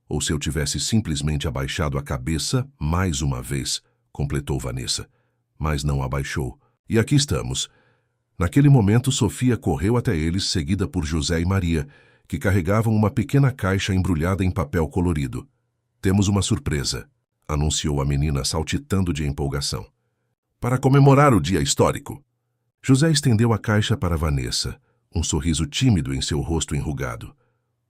ou se eu tivesse simplesmente abaixado a cabeça mais uma vez, completou Vanessa. Mas não abaixou. E aqui estamos. Naquele momento, Sofia correu até eles, seguida por José e Maria, que carregavam uma pequena caixa embrulhada em papel colorido. Temos uma surpresa, anunciou a menina saltitando de empolgação. Para comemorar o dia histórico. José estendeu a caixa para Vanessa, um sorriso tímido em seu rosto enrugado.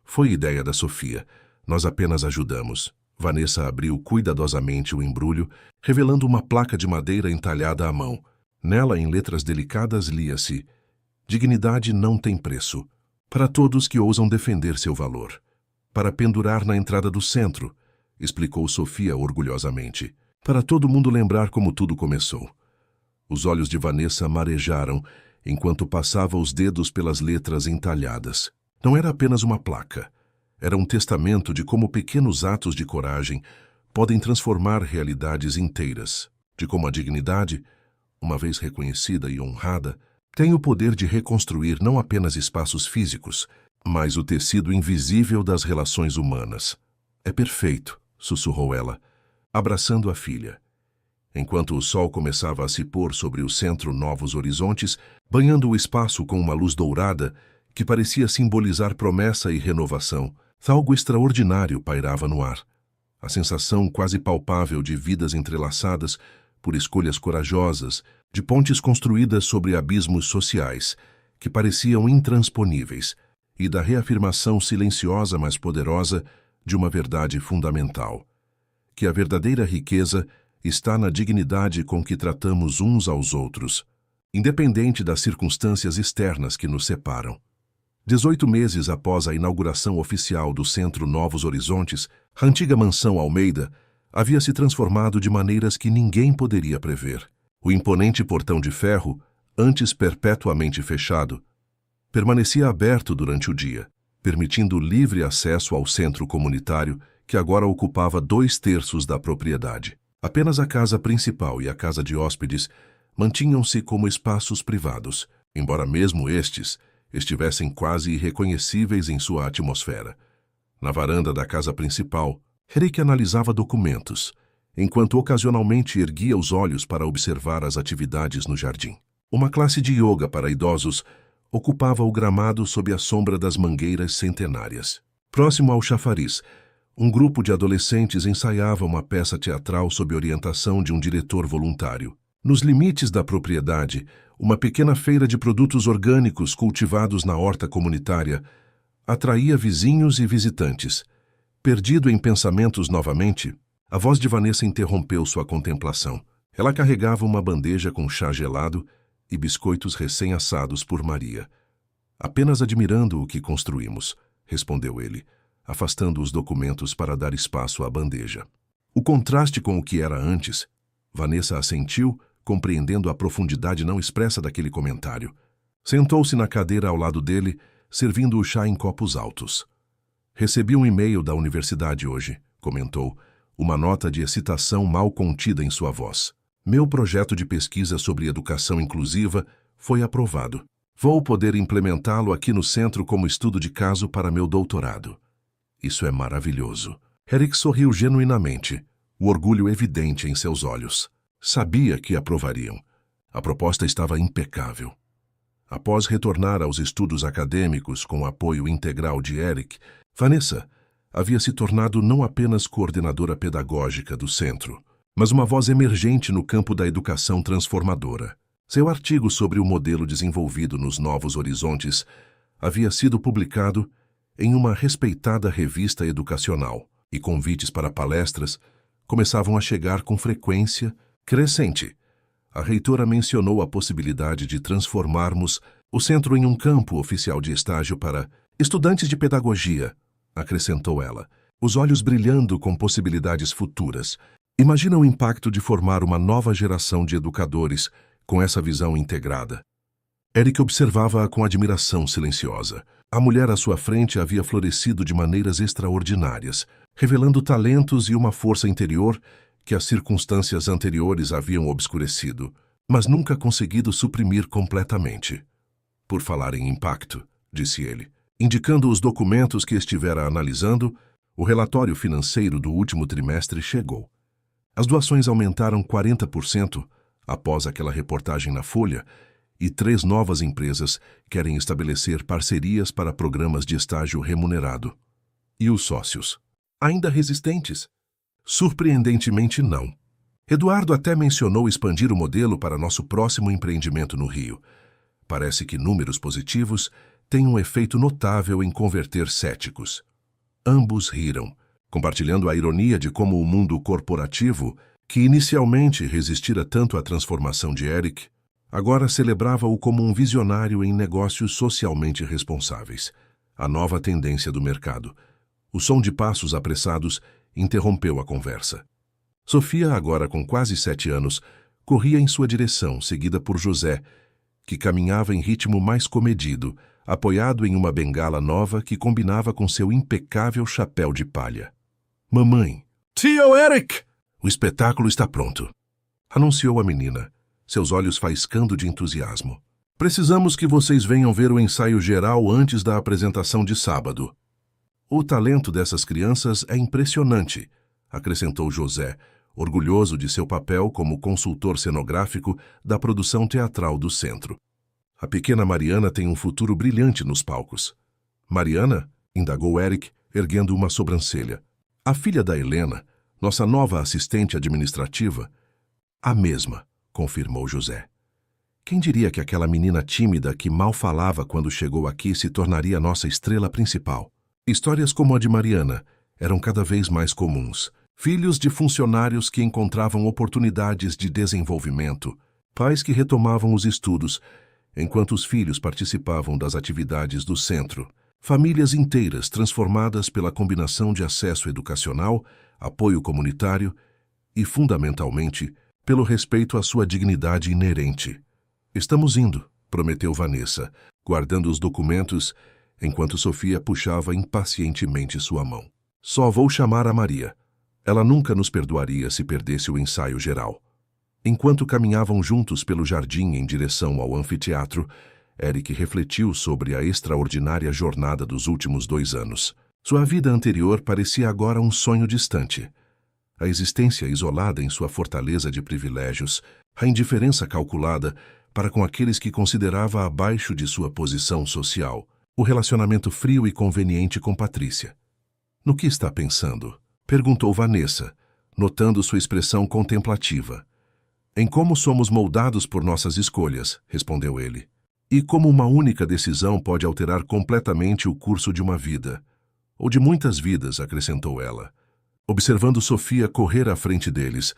Foi ideia da Sofia. Nós apenas ajudamos. Vanessa abriu cuidadosamente o embrulho, revelando uma placa de madeira entalhada à mão. Nela, em letras delicadas, lia-se: Dignidade não tem preço. Para todos que ousam defender seu valor. Para pendurar na entrada do centro, explicou Sofia orgulhosamente. Para todo mundo lembrar como tudo começou. Os olhos de Vanessa marejaram enquanto passava os dedos pelas letras entalhadas. Não era apenas uma placa. Era um testamento de como pequenos atos de coragem podem transformar realidades inteiras. De como a dignidade, uma vez reconhecida e honrada, tem o poder de reconstruir não apenas espaços físicos, mas o tecido invisível das relações humanas. É perfeito, sussurrou ela, abraçando a filha. Enquanto o sol começava a se pôr sobre o Centro Novos Horizontes, banhando o espaço com uma luz dourada que parecia simbolizar promessa e renovação, algo extraordinário pairava no ar. A sensação quase palpável de vidas entrelaçadas por escolhas corajosas, de pontes construídas sobre abismos sociais que pareciam intransponíveis, e da reafirmação silenciosa mas poderosa de uma verdade fundamental, que a verdadeira riqueza está na dignidade com que tratamos uns aos outros, independente das circunstâncias externas que nos separam. 18 meses após a inauguração oficial do Centro Novos Horizontes, a antiga mansão Almeida havia se transformado de maneiras que ninguém poderia prever. O imponente portão de ferro, antes perpetuamente fechado, permanecia aberto durante o dia, permitindo livre acesso ao centro comunitário, que agora ocupava 2/3 da propriedade. Apenas a casa principal e a casa de hóspedes mantinham-se como espaços privados, embora mesmo estes estivessem quase irreconhecíveis em sua atmosfera. Na varanda da casa principal, Eric analisava documentos, enquanto ocasionalmente erguia os olhos para observar as atividades no jardim. Uma classe de yoga para idosos ocupava o gramado sob a sombra das mangueiras centenárias. Próximo ao chafariz, Um grupo de adolescentes ensaiava uma peça teatral sob orientação de um diretor voluntário. Nos limites da propriedade, uma pequena feira de produtos orgânicos cultivados na horta comunitária atraía vizinhos e visitantes. Perdido em pensamentos novamente, a voz de Vanessa interrompeu sua contemplação. Ela carregava uma bandeja com chá gelado e biscoitos recém-assados por Maria. Apenas admirando o que construímos, respondeu ele, afastando os documentos para dar espaço à bandeja. O contraste com o que era antes, Vanessa assentiu, compreendendo a profundidade não expressa daquele comentário. Sentou-se na cadeira ao lado dele, servindo o chá em copos altos. Recebi um e-mail da universidade hoje, comentou, uma nota de excitação mal contida em sua voz. Meu projeto de pesquisa sobre educação inclusiva foi aprovado. Vou poder implementá-lo aqui no centro como estudo de caso para meu doutorado. Isso é maravilhoso. Eric sorriu genuinamente, o orgulho evidente em seus olhos. Sabia que aprovariam. A proposta estava impecável. Após retornar aos estudos acadêmicos com o apoio integral de Eric, Vanessa havia se tornado não apenas coordenadora pedagógica do centro, mas uma voz emergente no campo da educação transformadora. Seu artigo sobre o modelo desenvolvido nos Novos Horizontes havia sido publicado em uma respeitada revista educacional, e convites para palestras começavam a chegar com frequência crescente. A reitora mencionou a possibilidade de transformarmos o centro em um campo oficial de estágio para estudantes de pedagogia, acrescentou ela, os olhos brilhando com possibilidades futuras. Imagina o impacto de formar uma nova geração de educadores com essa visão integrada. Eric observava-a com admiração silenciosa. A mulher à sua frente havia florescido de maneiras extraordinárias, revelando talentos e uma força interior que as circunstâncias anteriores haviam obscurecido, mas nunca conseguido suprimir completamente. Por falar em impacto, disse ele, indicando os documentos que estivera analisando, o relatório financeiro do último trimestre chegou. As doações aumentaram 40% após aquela reportagem na Folha, e 3 novas empresas querem estabelecer parcerias para programas de estágio remunerado. E os sócios? Ainda resistentes? Surpreendentemente não. Eduardo até mencionou expandir o modelo para nosso próximo empreendimento no Rio. Parece que números positivos têm um efeito notável em converter céticos. Ambos riram, compartilhando a ironia de como o mundo corporativo, que inicialmente resistira tanto à transformação de Eric, agora celebrava-o como um visionário em negócios socialmente responsáveis. A nova tendência do mercado. O som de passos apressados interrompeu a conversa. Sofia, agora com quase 7 anos, corria em sua direção, seguida por José, que caminhava em ritmo mais comedido, apoiado em uma bengala nova que combinava com seu impecável chapéu de palha. Mamãe! Tio Eric! O espetáculo está pronto, anunciou a menina, seus olhos faiscando de entusiasmo. Precisamos que vocês venham ver o ensaio geral antes da apresentação de sábado. O talento dessas crianças é impressionante, acrescentou José, orgulhoso de seu papel como consultor cenográfico da produção teatral do centro. A pequena Mariana tem um futuro brilhante nos palcos. Mariana? Indagou Eric, erguendo uma sobrancelha. A filha da Helena, nossa nova assistente administrativa? A mesma, confirmou José. Quem diria que aquela menina tímida que mal falava quando chegou aqui se tornaria nossa estrela principal? Histórias como a de Mariana eram cada vez mais comuns. Filhos de funcionários que encontravam oportunidades de desenvolvimento, pais que retomavam os estudos, enquanto os filhos participavam das atividades do centro, famílias inteiras transformadas pela combinação de acesso educacional, apoio comunitário e, fundamentalmente, pelo respeito à sua dignidade inerente. Estamos indo, prometeu Vanessa, guardando os documentos enquanto Sofia puxava impacientemente sua mão. Só vou chamar a Maria. Ela nunca nos perdoaria se perdesse o ensaio geral. Enquanto caminhavam juntos pelo jardim em direção ao anfiteatro, Eric refletiu sobre a extraordinária jornada dos últimos 2 anos. Sua vida anterior parecia agora um sonho distante. A existência isolada em sua fortaleza de privilégios, a indiferença calculada para com aqueles que considerava abaixo de sua posição social, o relacionamento frio e conveniente com Patrícia. No que está pensando? Perguntou Vanessa, notando sua expressão contemplativa. Em como somos moldados por nossas escolhas, respondeu ele. E como uma única decisão pode alterar completamente o curso de uma vida. Ou de muitas vidas, acrescentou ela, observando Sofia correr à frente deles,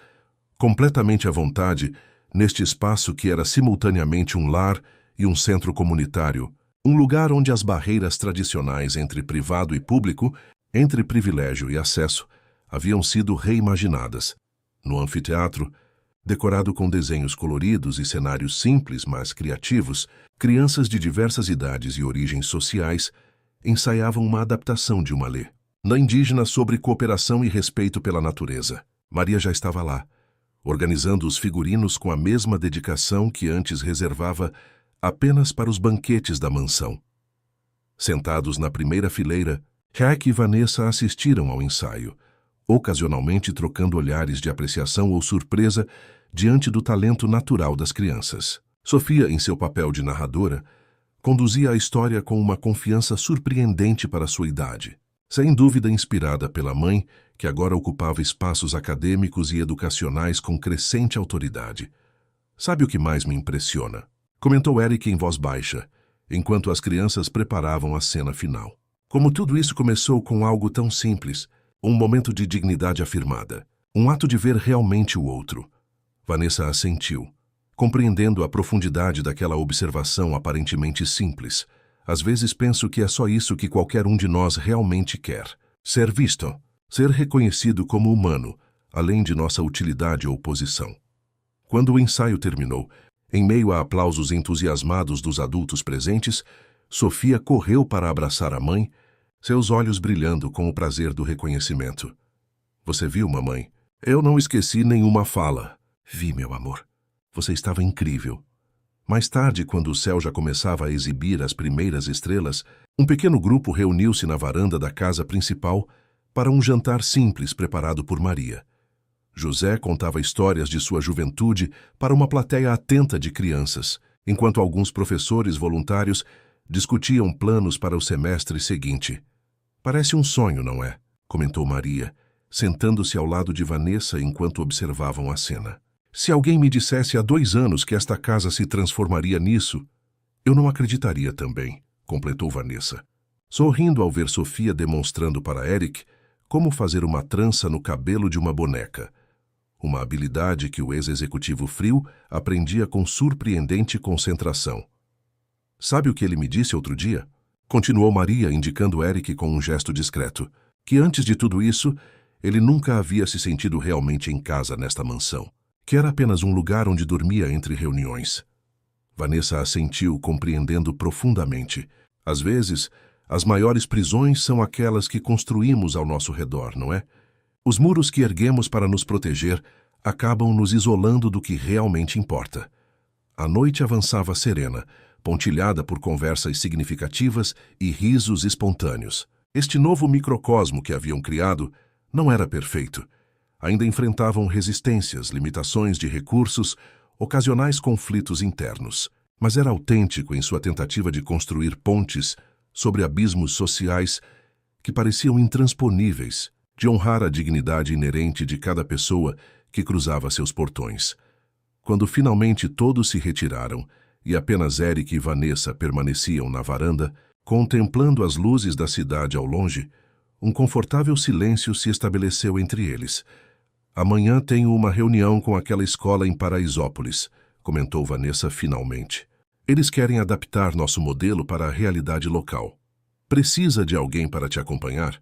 completamente à vontade, neste espaço que era simultaneamente um lar e um centro comunitário, um lugar onde as barreiras tradicionais entre privado e público, entre privilégio e acesso, haviam sido reimaginadas. No anfiteatro, decorado com desenhos coloridos e cenários simples, mas criativos, crianças de diversas idades e origens sociais ensaiavam uma adaptação de uma lê indígena sobre cooperação e respeito pela natureza. Maria já estava lá, organizando os figurinos com a mesma dedicação que antes reservava apenas para os banquetes da mansão. Sentados na primeira fileira, Jack e Vanessa assistiram ao ensaio, ocasionalmente trocando olhares de apreciação ou surpresa diante do talento natural das crianças. Sofia, em seu papel de narradora, conduzia a história com uma confiança surpreendente para sua idade, sem dúvida inspirada pela mãe, que agora ocupava espaços acadêmicos e educacionais com crescente autoridade. Sabe o que mais me impressiona? Comentou Eric em voz baixa, enquanto as crianças preparavam a cena final. Como tudo isso começou com algo tão simples, um momento de dignidade afirmada, um ato de ver realmente o outro. Vanessa assentiu, compreendendo a profundidade daquela observação aparentemente simples. Às vezes penso que é só isso que qualquer um de nós realmente quer. Ser visto, ser reconhecido como humano, além de nossa utilidade ou posição. Quando o ensaio terminou, em meio a aplausos entusiasmados dos adultos presentes, Sofia correu para abraçar a mãe, seus olhos brilhando com o prazer do reconhecimento. Você viu, mamãe? Eu não esqueci nenhuma fala. Vi, meu amor. Você estava incrível. Mais tarde, quando o céu já começava a exibir as primeiras estrelas, um pequeno grupo reuniu-se na varanda da casa principal para um jantar simples preparado por Maria. José contava histórias de sua juventude para uma plateia atenta de crianças, enquanto alguns professores voluntários discutiam planos para o semestre seguinte. Parece um sonho, não é? Comentou Maria, sentando-se ao lado de Vanessa enquanto observavam a cena. Se alguém me dissesse há 2 anos que esta casa se transformaria nisso, eu não acreditaria também, completou Vanessa, sorrindo ao ver Sofia demonstrando para Eric como fazer uma trança no cabelo de uma boneca, uma habilidade que o ex-executivo frio aprendia com surpreendente concentração. Sabe o que ele me disse outro dia? Continuou Maria, indicando Eric com um gesto discreto, que antes de tudo isso, ele nunca havia se sentido realmente em casa nesta mansão, que era apenas um lugar onde dormia entre reuniões. Vanessa assentiu, compreendendo profundamente. Às vezes, as maiores prisões são aquelas que construímos ao nosso redor, não é? Os muros que erguemos para nos proteger acabam nos isolando do que realmente importa. A noite avançava serena, pontilhada por conversas significativas e risos espontâneos. Este novo microcosmo que haviam criado não era perfeito. Ainda enfrentavam resistências, limitações de recursos, ocasionais conflitos internos, mas era autêntico em sua tentativa de construir pontes sobre abismos sociais que pareciam intransponíveis, de honrar a dignidade inerente de cada pessoa que cruzava seus portões. Quando finalmente todos se retiraram e apenas Eric e Vanessa permaneciam na varanda, contemplando as luzes da cidade ao longe, um confortável silêncio se estabeleceu entre eles. Amanhã tenho uma reunião com aquela escola em Paraisópolis, comentou Vanessa finalmente. Eles querem adaptar nosso modelo para a realidade local. Precisa de alguém para te acompanhar?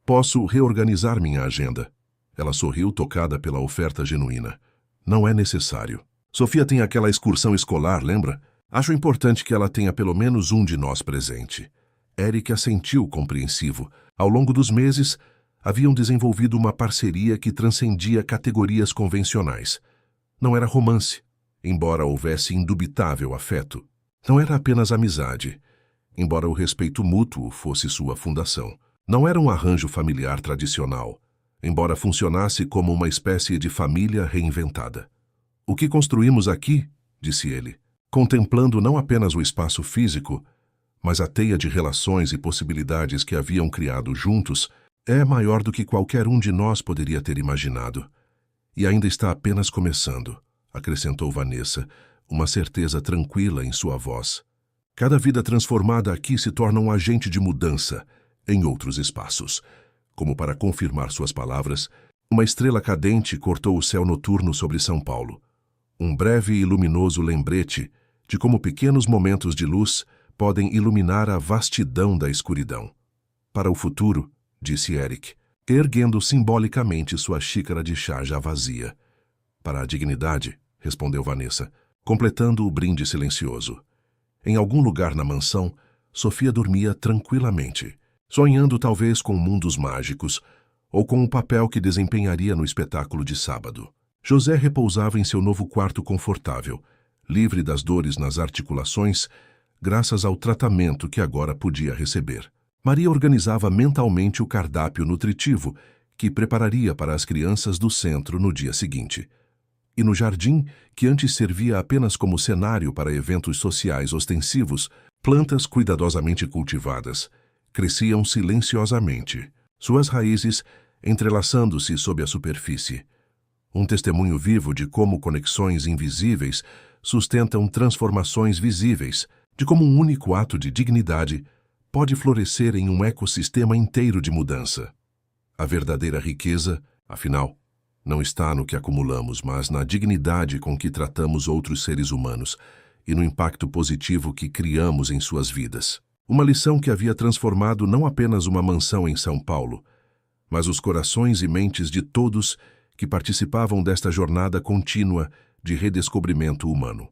Posso reorganizar minha agenda. Ela sorriu, tocada pela oferta genuína. Não é necessário. Sofia tem aquela excursão escolar, lembra? Acho importante que ela tenha pelo menos um de nós presente. Eric assentiu compreensivo. Ao longo dos meses, haviam desenvolvido uma parceria que transcendia categorias convencionais. Não era romance, embora houvesse indubitável afeto. Não era apenas amizade, embora o respeito mútuo fosse sua fundação. Não era um arranjo familiar tradicional, embora funcionasse como uma espécie de família reinventada. O que construímos aqui, disse ele, contemplando não apenas o espaço físico, mas a teia de relações e possibilidades que haviam criado juntos, É maior do que qualquer um de nós poderia ter imaginado. E ainda está apenas começando, acrescentou Vanessa, uma certeza tranquila em sua voz. Cada vida transformada aqui se torna um agente de mudança em outros espaços. Como para confirmar suas palavras, uma estrela cadente cortou o céu noturno sobre São Paulo. Um breve e luminoso lembrete de como pequenos momentos de luz podem iluminar a vastidão da escuridão. Para o futuro, disse Eric, erguendo simbolicamente sua xícara de chá já vazia. Para a dignidade, respondeu Vanessa, completando o brinde silencioso. Em algum lugar na mansão, Sofia dormia tranquilamente, sonhando talvez com mundos mágicos ou com o papel que desempenharia no espetáculo de sábado. José repousava em seu novo quarto confortável, livre das dores nas articulações, graças ao tratamento que agora podia receber. Maria organizava mentalmente o cardápio nutritivo que prepararia para as crianças do centro no dia seguinte. E no jardim, que antes servia apenas como cenário para eventos sociais ostensivos, plantas cuidadosamente cultivadas cresciam silenciosamente, suas raízes entrelaçando-se sob a superfície. Um testemunho vivo de como conexões invisíveis sustentam transformações visíveis, de como um único ato de dignidade pode florescer em um ecossistema inteiro de mudança. A verdadeira riqueza, afinal, não está no que acumulamos, mas na dignidade com que tratamos outros seres humanos e no impacto positivo que criamos em suas vidas. Uma lição que havia transformado não apenas uma mansão em São Paulo, mas os corações e mentes de todos que participavam desta jornada contínua de redescobrimento humano.